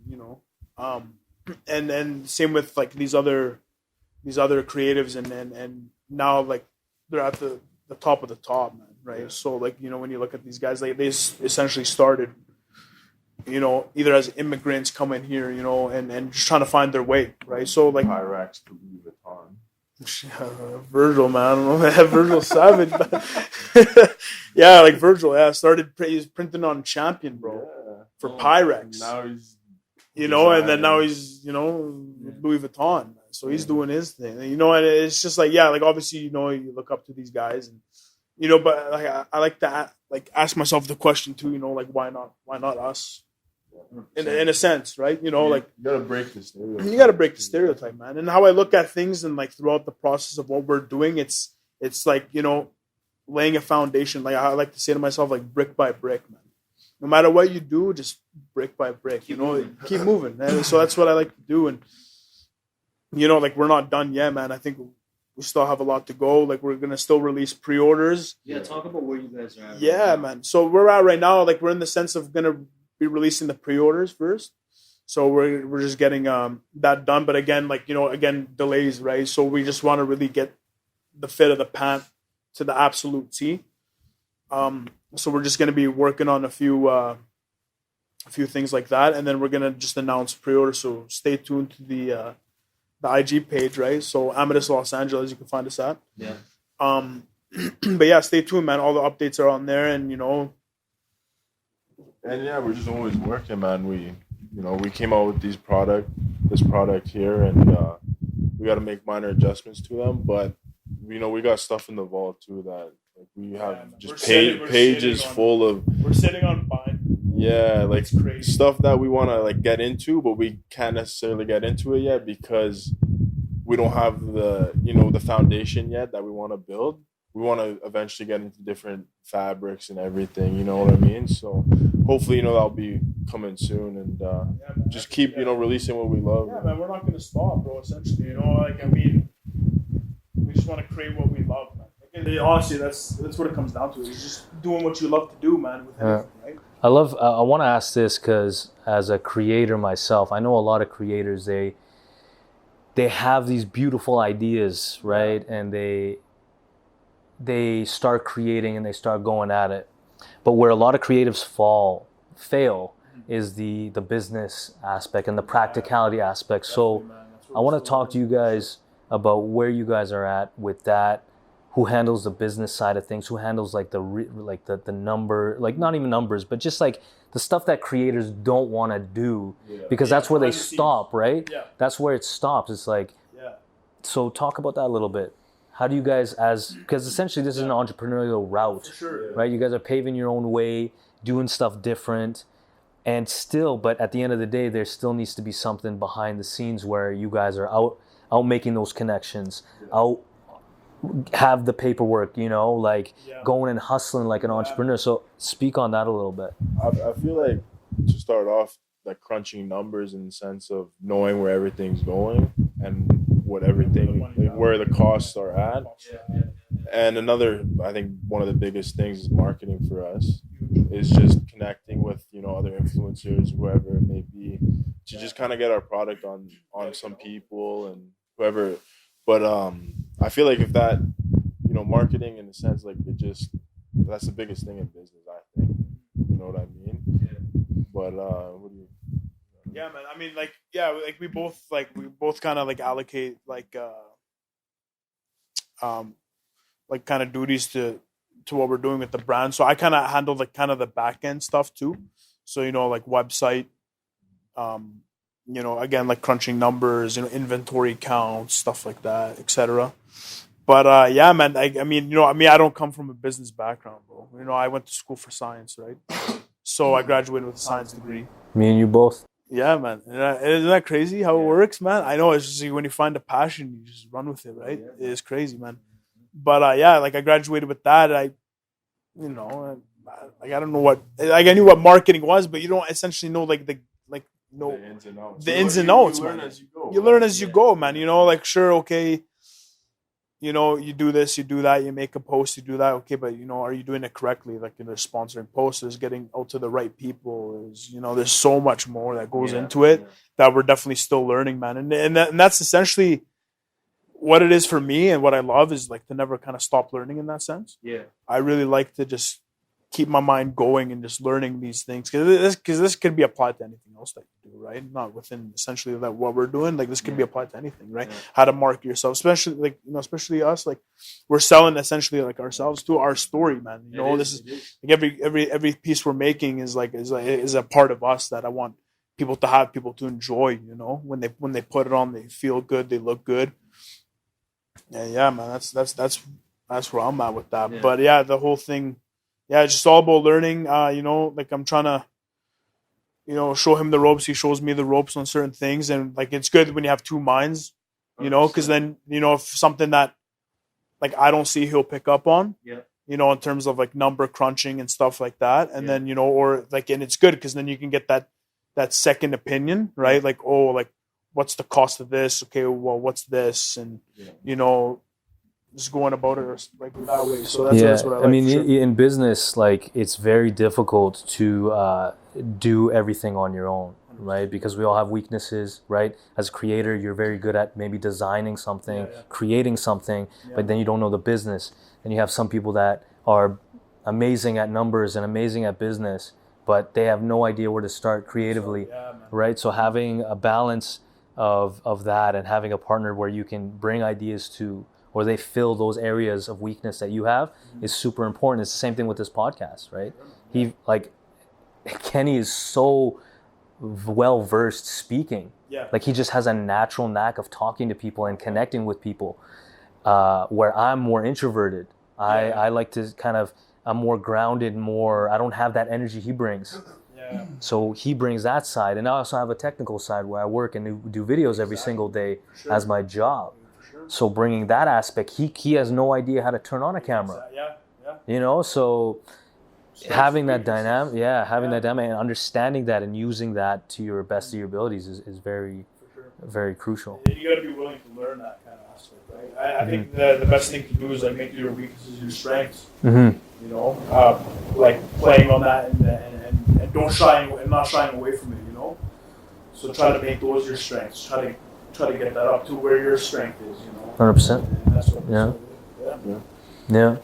And then same with like these other creatives, and now like they're at the top of the top, man. Right. Yeah. So like, when you look at these guys, like they essentially started, either as immigrants coming here, and just trying to find their way. Right. So like
Pyrex to Louis Vuitton.
Virgil, man. I don't know, man. Virgil Savage. Yeah, like Virgil. Yeah, he's printing on Champion, bro, for Pyrex.
Now he's,
and then now he's, Louis Vuitton. So he's doing his thing, and it's just like, like obviously, you look up to these guys, and but like I like to like ask myself the question too, like why not us? In a sense, right? Like
you gotta break the stereotype.
You gotta break the stereotype, man. And how I look at things, and like throughout the process of what we're doing, it's like, laying a foundation. Like I like to say to myself, like brick by brick, man. No matter what you do, just brick by brick. Keep moving. And so that's what I like to do. And like we're not done yet, man. I think we still have a lot to go. Like we're gonna still release pre-orders.
Yeah, talk about where you guys are at.
Yeah, man. So we're at right now, like we're in the sense of gonna be releasing the pre-orders first. So we're just getting that done. But again, like, again, delays, right? So we just want to really get the fit of the pant to the absolute T. So we're just gonna be working on a few things like that, and then we're gonna just announce pre-order. So stay tuned to the IG page, right? So Amadis Los Angeles, you can find us at.
Yeah.
But yeah, stay tuned, man. All the updates are on there, and
And yeah, we're just always working, man. We came out with this product here, and we got to make minor adjustments to them. But we got stuff in the vault too that like we have just pages full of.
We're sitting on bind.
Yeah, like stuff that we want to like get into, but we can't necessarily get into it yet because we don't have the foundation yet that we want to build. We want to eventually get into different fabrics and everything, you know what I mean? So hopefully, that'll be coming soon, and just keep, releasing what we love.
Yeah, man, we're not going to stop, bro, essentially, like, I mean, we just want to create what we love, man. Like, honestly, that's what it comes down to. It's just doing what you love to do, man, with everything, right?
I want to ask this because as a creator myself, I know a lot of creators, they have these beautiful ideas, right? And they start creating and they start going at it. But where a lot of creatives fail is the business aspect and the practicality aspect. So I want to talk to you guys about where you guys are at with that. Who handles the business side of things? Who handles like the number, like not even numbers, but just like the stuff that creators don't want to do because that's where they stop, right?
Yeah.
That's where it stops. It's like, so talk about that a little bit. How do you guys, because essentially this is an entrepreneurial route, right? You guys are paving your own way, doing stuff different, and still, but at the end of the day, there still needs to be something behind the scenes where you guys are out making those connections, out have the paperwork, going and hustling like an entrepreneur. So speak on that a little bit.
I feel like to start off, like crunching numbers in the sense of knowing where everything's going and what everything, like where the costs are at. And another, I think one of the biggest things is marketing for us. is just connecting with, you know, other influencers, whoever it may be, to just kind of get our product on some people and whoever. But I feel like if that, you know, marketing in a sense, like that's the biggest thing in business, I think. You know what I mean? But what do you?
Yeah, man. I mean, like we both kind of like allocate like kind of duties to what we're doing with the brand. So I kind of handle like kind of the back end stuff too. So, you know, like website, you know, again, like crunching numbers, you know, inventory counts, stuff like that, etc. But yeah, man, I mean, you know, I don't come from a business background, bro. You know, I went to school for science, right? So I graduated with a science degree.
Me and you both.
Yeah, man. Isn't that crazy how it works, man? I know. It's just when you find a passion, you just run with it, right? It is crazy, man. But yeah, like I graduated with that. You know, like I don't know what, like I knew what marketing was, but you don't essentially know like the ins and outs. The ins and outs, man. You learn as you go, man. You know, like sure, okay. You know, you do this, you do that, you make a post, you do that, okay, but you know, are you doing it correctly? Like, you know, sponsoring posts, getting out to the right people, is, you know, there's so much more that goes into it that we're definitely still learning, man. And that's essentially what it is for me, and what I love is like to never kind of stop learning in that sense. Yeah, I really like to just keep my mind going and just learning these things, because this could be applied to anything else that you do, right? Not within essentially that what we're doing. Like this could be applied to anything, right? How to market yourself, especially like, you know, especially us, like we're selling essentially like ourselves to our story, man. You know, this is like every piece we're making is a part of us that I want people to enjoy. You know, when they put it on, they feel good, they look good. Yeah, man. That's where I'm at with that. Yeah. But yeah, the whole thing. Yeah, it's just all about learning. You know, like I'm trying to, you know, show him the ropes. He shows me the ropes on certain things, and like it's good when you have two minds, you know, because then, you know, if something that like I don't see, he'll pick up on. Yeah. You know, in terms of like number crunching and stuff like that, and then, you know, or like, and it's good because then you can get that second opinion, right? Like, oh, like what's the cost of this? Okay, well, what's this? And you know, just going about it like that way. So that's what I like.
I mean, in business, like it's very difficult to do everything on your own, right? Because we all have weaknesses, right? As a creator, you're very good at maybe designing something, creating something, but then you don't know the business. And you have some people that are amazing at numbers and amazing at business, but they have no idea where to start creatively, right? So having a balance of that, and having a partner where you can bring ideas to, or they fill those areas of weakness that you have, is super important. It's the same thing with this podcast, right? He, like, Kenny is so well versed speaking. Yeah. Like he just has a natural knack of talking to people and connecting with people. Where I'm more introverted. I like to kind of, I'm more grounded, I don't have that energy he brings. Yeah. So he brings that side, and I also have a technical side where I work and do videos every single day as my job. So bringing that aspect, he has no idea how to turn on a camera. You know, so having that dynamic, that dynamic, and understanding that and using that to your best of your abilities is very, very crucial.
You got to be willing to learn that kind of aspect, right? I think the best thing to do is like make your weaknesses your strengths. You know, like playing on that and not shying away from it. You know, so try to make those your strengths. Try to get that up to where your strength is. You know,
100%. Yeah.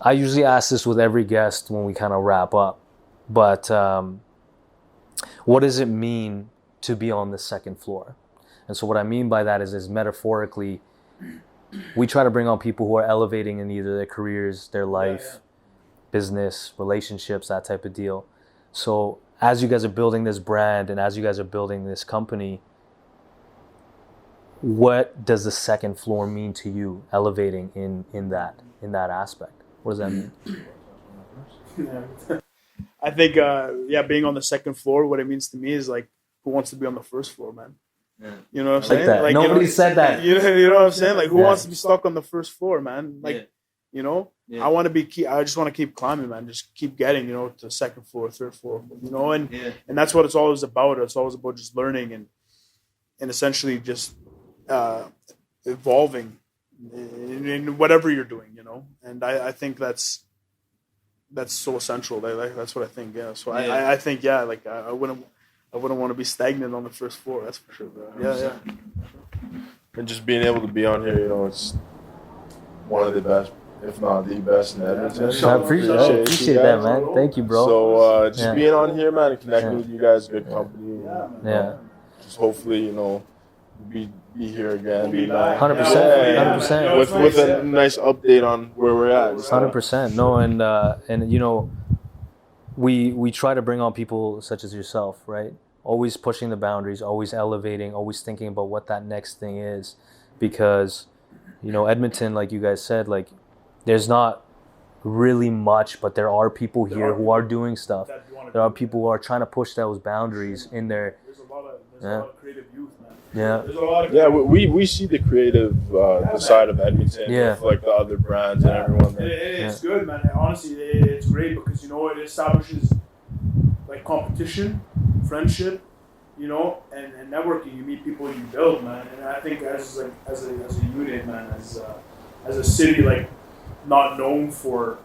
I usually ask this with every guest when we kind of wrap up, but what does it mean to be on the second floor? And so what I mean by that is metaphorically, we try to bring on people who are elevating in either their careers, their life, business, relationships, that type of deal. So as you guys are building this brand and as you guys are building this company, what does the second floor mean to you, elevating in that aspect? What does that mean?
I think, being on the second floor, what it means to me is like, who wants to be on the first floor, man? Yeah. You know what I'm saying?
That.
Like,
nobody said that.
You know what I'm saying? Like, who wants to be stuck on the first floor, man? Like, you know, I want to I just want to keep climbing, man. Just keep getting, you know, to second floor, third floor, you know, and that's what it's always about. It's always about just learning and essentially just evolving in whatever you're doing, you know. And I think that's that's so essential. That's what I think. Yeah. So I think like I wouldn't want to be stagnant on the first floor. That's for sure, bro. Yeah.
And just being able to be on here, it's one of the best, if not the best in Edmonton.
I appreciate that, man. Thank you, bro.
So just being on here, man, and connecting with you guys, good company.
Yeah.
Just hopefully, be here again.
100%.
With a nice update on where we're at.
100%. No, and we try to bring on people such as yourself, right? Always pushing the boundaries, always elevating, always thinking about what that next thing is, because Edmonton, like you guys said, like there's not really much, but there are people here who are doing stuff. There are people who are trying to push those boundaries in there.
There's a lot of creative youth, man.
Yeah.
There's a lot of
we see the creative the side of Edmonton with like the other brands and everyone.
It's good, man. Honestly, it's great because it establishes like competition, friendship, and networking. You meet people, you build, man. And I think as a unit, man, as a city like not known for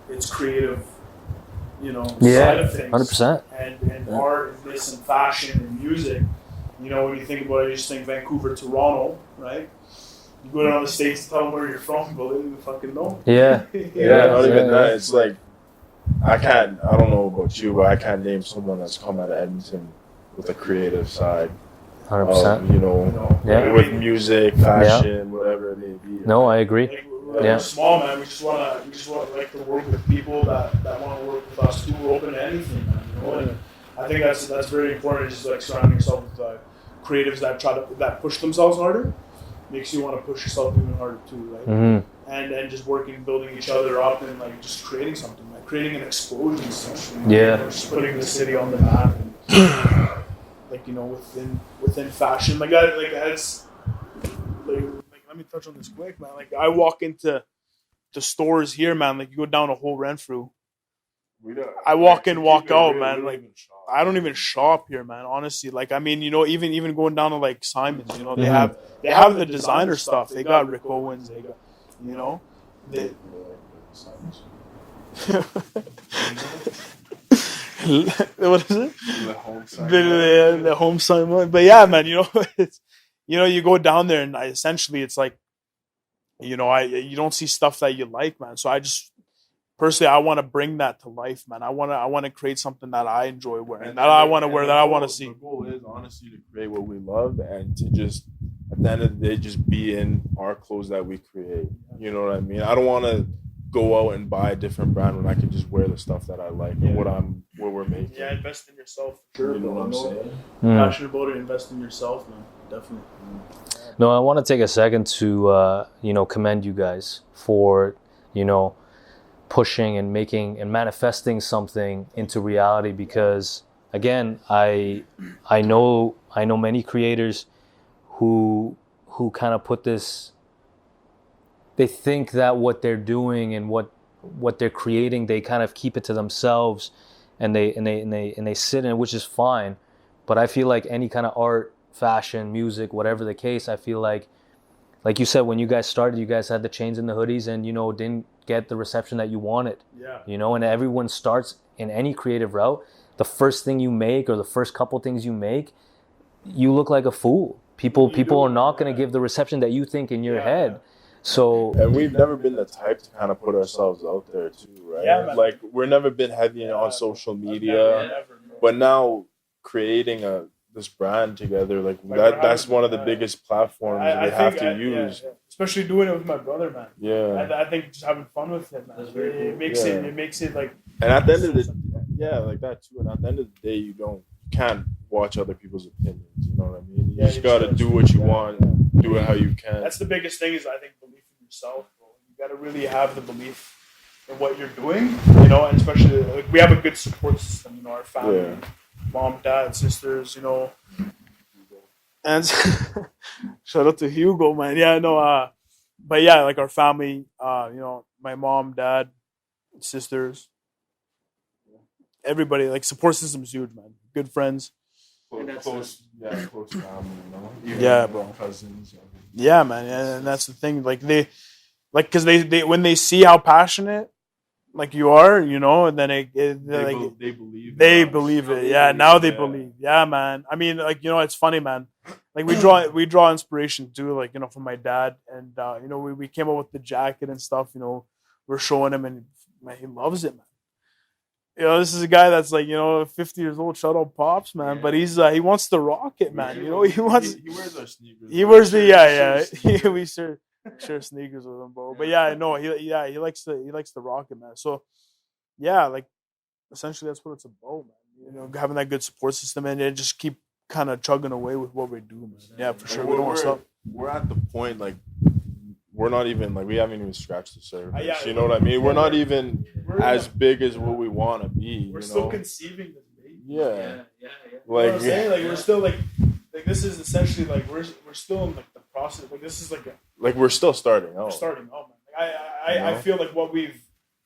its creative, side of things,
100%,
and art, and this, and fashion, and music. When you think about it, you just think Vancouver, Toronto, right? You go down to the States to tell them where you're from, but they don't fucking know.
Yeah.
Not even that. It's like, I don't know about you, but I can't name someone that's come out of Edmonton with a creative side.
100%.
With music, fashion, whatever it may be.
No, I agree.
We're small, man. We just want to work with people that want to work with us too. We're open to anything, man. And I think that's very important. Just like surrounding yourself with creatives that push themselves harder, makes you want to push yourself even harder too, right?
Mm-hmm.
And just building each other up, and like just creating something, like creating an explosion, essentially. Just putting the city on the map, and within fashion, that's let me touch on this quick, man. Like I walk into the stores here, man. Like you go down a whole Renfrew. I walk in, walk out, man. Like I don't even shop here, man. Honestly, like I mean, even going down to like Simon's, they have the designer stuff. They got Rick Owens. They got, they. What is it? The home Simon. But yeah, man. It's you go down there and essentially it's like, you don't see stuff that you like, man. So I just. Personally, I want to bring that to life, man. I want to create something that I enjoy wearing, that I want to wear, that I want to see.
The goal is honestly to create what we love and to just, at the end of the day, just be in our clothes that we create. You know what I mean? I don't want to go out and buy a different brand when I can just wear the stuff that I like and what we're making.
Yeah, invest in yourself. Sure,
you know what I'm saying?
Passionate about it, invest in yourself, man. Definitely.
No, I want to take a second to commend you guys for pushing and making and manifesting something into reality, because again, I know many creators who kind of put this, they think that what they're doing and what they're creating, they kind of keep it to themselves and they sit in it, which is fine. But I feel like any kind of art, fashion, music, whatever the case, I feel like you said, when you guys started, you guys had the chains and the hoodies and didn't get the reception that you wanted. And everyone starts in any creative route. The first thing you make or the first couple things you make, you look like a fool. People are not going to give the reception that you think in your head. So,
and we've never been the type to kind of put ourselves out there too, right? Like we've never been heavy on social media, but now creating this brand together, that's one of the biggest platforms we have to use.
Especially doing it with my brother, man.
Yeah.
I think just having fun with him, man. It makes it like.
And at the end of the like that too. And at the end of the day, you can't watch other people's opinions. You know what I mean? You just gotta do what you want, do it how you can.
That's the biggest thing, is I think belief in yourself, bro. You gotta really have the belief in what you're doing, and especially we have a good support system. Our family, mom, dad, sisters, and shout out to Hugo, man. Yeah, no, but yeah, like our family, my mom, dad, sisters, everybody, like support system is huge, man. Good friends.
Close family,
bro.
Cousins.
Yeah, man, and that's the thing. Like because they when they see how passionate like you are, you know, and then they
believe.
they
now.
believe
Now
it.
they
Yeah,
believe
now
it,
they
yeah.
believe. Yeah, man. I mean, like, you know, it's funny, man. Like we draw inspiration too, like, you know, from my dad, and you know, we came up with the jacket and stuff. You know, we're showing him, and man, he loves it, man. You know, this is a guy that's like, you know, 50 years old. Shout out Pops, man. But he wants to rock it, man. You know, he wants.
He wears our sneakers.
He wears the
Share sneakers.
we share sneakers with him, bro. But yeah, no, he likes to rock it, man. So yeah, like essentially that's what it's about, man. You know, having that good support system and then just keep kind of chugging away with what we do, man. Yeah, for sure. We don't want to stop.
We're at the point like we're not even like we haven't even scratched the surface.
Yeah,
you know what I mean? We're not even
we're
as big as what we want to be.
We're
you
still
know?
conceiving this baby.
Yeah.
You know
Like
what I'm saying? Like we're still like this is essentially like we're still in like the process. Like this is like
we're still starting out.
we're starting out, man. Like,
You know?
I feel like what we've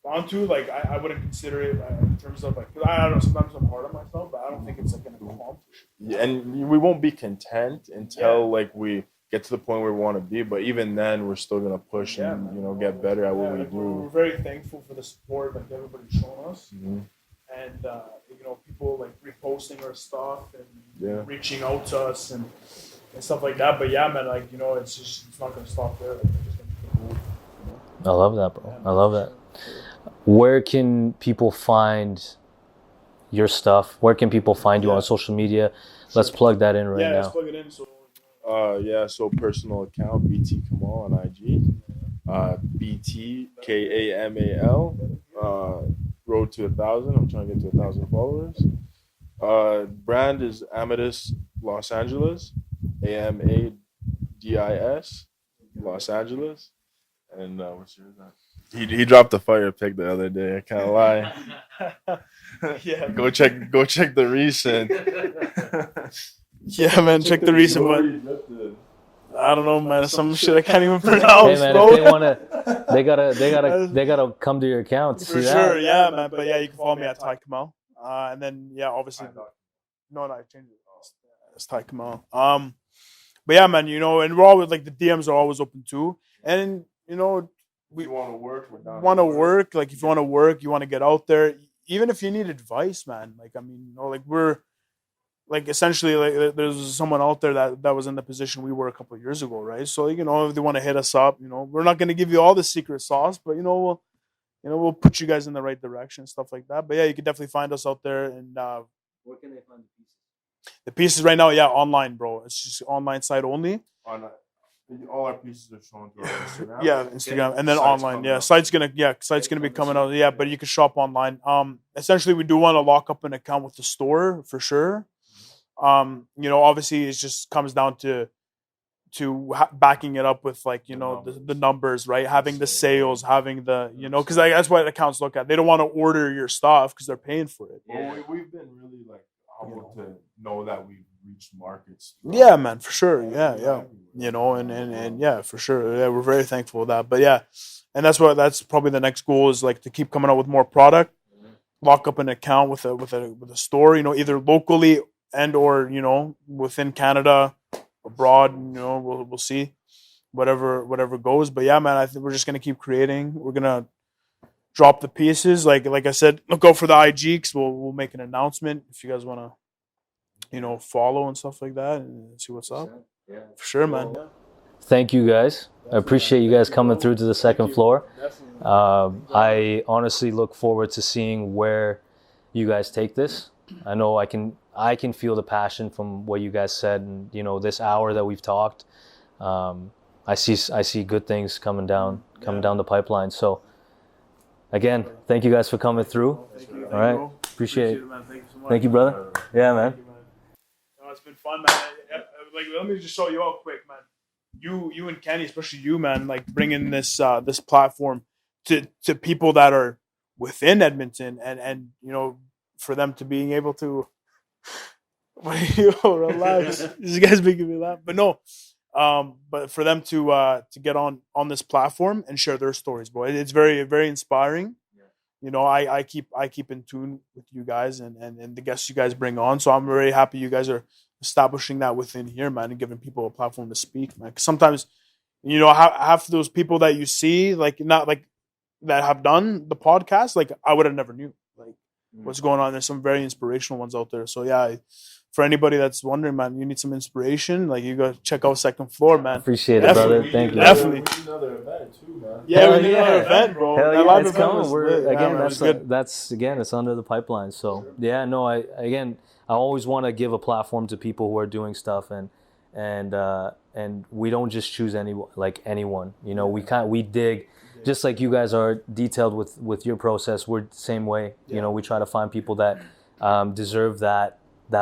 gone to, like I wouldn't consider it in terms of like, 'cause I don't know, sometimes I'm hard on myself, but I don't think it's like an accomplishment.
Yeah, and we won't be content until like we get to the point where we want to be. But even then, we're still gonna push and
man.
you know get better at what we
like,
do.
we're very thankful for the support like everybody's shown us,
Mhm.
and you know, people like reposting our stuff and
Yeah.
reaching out to us and stuff like that. But yeah, man, like, you know, it's not gonna stop there. Like, we're just gonna keep moving, you know?
I love that, bro. I love that. Where can people find your stuff? Where can people find you on social media? Let's plug that in right
Let's
now.
plug it in. So
So personal account BT Kamal on IG. BT KAMAL. Road to 1,000. I'm trying to get to 1,000 followers. Brand is Amadis Los Angeles. AMADIS Los Angeles. And what's yours? He dropped a fire pic the other day. I can't lie.
yeah,
Go check the recent.
yeah, man, check the recent one. I don't know, man. Some shit I can't even
Hey
pronounce,
man,
bro.
if they wanna, they gotta come to your account to
For
see
sure,
that.
yeah, man. But yeah, you can follow me at Ty Kamal. And then yeah, obviously, no, I changed it. It's Ty Kamal. But yeah, man, you know, and we're always like the DMs are always open too. And you know, we
want to work.
Like if you want to work, you want to get out there. Even if you need advice, man. Like I mean, you know, like we're like essentially like there's someone out there that was in the position we were a couple of years ago, right? So you know, if they want to hit us up, you know, we're not going to give you all the secret sauce, but you know, we'll put you guys in the right direction, stuff like that. But yeah, you can definitely find us out there. And
Where can they find the pieces?
the pieces right now, yeah, online, bro. It's just online site only.
All our pieces are shown through Instagram.
Yeah, Instagram, and then
Site's
online.
coming
Yeah,
up.
site's gonna be coming out. Yeah, but you can shop online. Essentially, we do want to lock up an account with the store for sure. You know, obviously, it just comes down to backing it up with like, you know, the numbers, right? Having the sales, having the, you know, because that's what accounts look at. They don't want to order your stuff because they're paying for it.
Well, we've been really like humbled to know that we've reached markets.
Yeah, man, for sure. Yeah. You know, and yeah, for sure. Yeah, we're very thankful for that. But yeah, and that's probably the next goal is like to keep coming out with more product, lock up an account with a store, you know, either locally and or, you know, within Canada, abroad, you know, we'll see whatever goes. But yeah, man, I think we're just gonna keep creating. We're gonna drop the pieces. Like I said, look out for the IG because we'll make an announcement if you guys wanna, you know, follow and stuff like that and see what's up.
Yeah.
For sure, man.
Thank you guys. I appreciate you guys coming through to the second floor. I honestly look forward to seeing where you guys take this. I know I can feel the passion from what you guys said, and you know, this hour that we've talked. I see good things coming down the pipeline. So again, thank you guys for coming through. All right, appreciate it.
Man. Thank you so much.
Thank you, brother. Yeah, man.
It's been fun, man. Like, let me just show you out quick, man. You and Kenny, especially you, man, like bringing this platform to people that are within Edmonton, and you know, for them to being able to relax. These guys making me laugh, but no. But for them to get on this platform and share their stories, boy, it's very, very inspiring. You know, I keep in tune with you guys and the guests you guys bring on. So I'm very happy you guys are establishing that within here, man, and giving people a platform to speak, man. 'Cause sometimes, you know, half of those people that you see, like not like that have done the podcast, like I would have never knew like what's going on. There's some very inspirational ones out there. So yeah, for anybody that's wondering, man, you need some inspiration, like you go check out Second Floor, man.
Appreciate it, brother. Thank you.
Definitely.
We need another event too, man.
Yeah, we need another event, bro.
Hell
That
yeah,
live
it's
event
coming.
was
We're
lit. Yeah,
again,
man, it was good.
that's again, it's under the pipeline. So yeah, no, I always want to give a platform to people who are doing stuff, and we don't just choose anyone. You know, we dig. Just like you guys are detailed with your process, we're the same way. You know, we try to find people that deserve that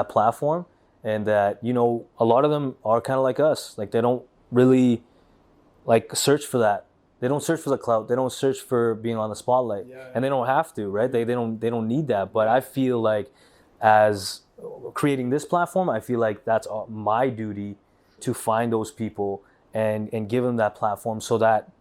platform, and that, you know, a lot of them are kind of like us. Like they don't really like search for that. They don't search for the clout. They don't search for being on the spotlight, and they don't have to, right? They don't need that. But I feel like as creating this platform, I feel like that's my duty to find those people and give them that platform so that,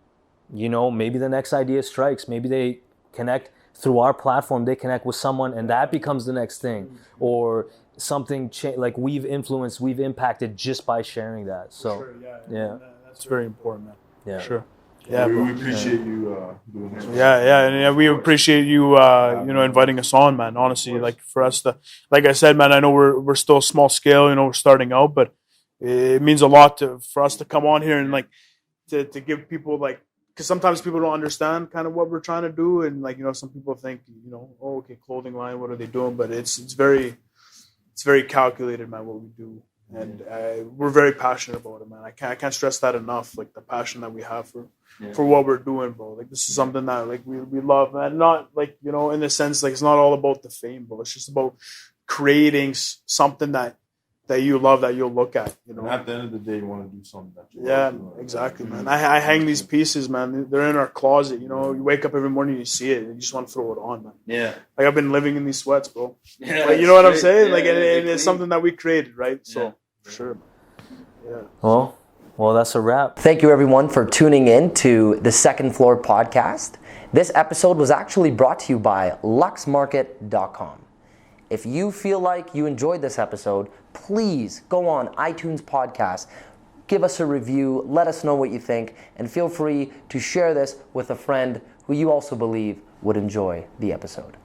you know, maybe the next idea strikes. Maybe they connect through our platform. They connect with someone, and that becomes the next thing, or something like we've influenced, we've impacted just by sharing that. So,
Sure,
yeah,
that's very important, man.
yeah,
Sure. Yeah,
we appreciate you doing this.
Yeah, we appreciate you, you know, inviting us on, man. Honestly, like for us to, like I said, man, I know we're still small scale, you know, we're starting out, but it means a lot for us to come on here and like to give people like, because sometimes people don't understand kind of what we're trying to do, and like, you know, some people think, you know, oh, okay, clothing line, what are they doing? But it's very calculated, man, what we do. And we're very passionate about it, man. I can't stress that enough. Like the passion that we have for what we're doing, bro. Like this is something that like we love, man. Not like, you know, in the sense like it's not all about the fame, bro. It's just about creating something that you love, that you'll look at. You know,
And at the end of the day, you want to do something that you
yeah,
love.
exactly, man. I hang these pieces, man. They're in our closet. You know, you wake up every morning, you see it, and you just want to throw it on, man.
Yeah.
Like I've been living in these sweats, bro.
Yeah.
Like, you know what I'm saying?
Yeah,
Like, and
they're
it's
clean.
something that we created, right? So,
Yeah.
for sure. Yeah.
Well, that's a wrap.
Thank you everyone for tuning in to the Second Floor podcast. This episode was actually brought to you by luxmarket.com. If you feel like you enjoyed this episode, please go on iTunes podcast, give us a review, let us know what you think, and feel free to share this with a friend who you also believe would enjoy the episode.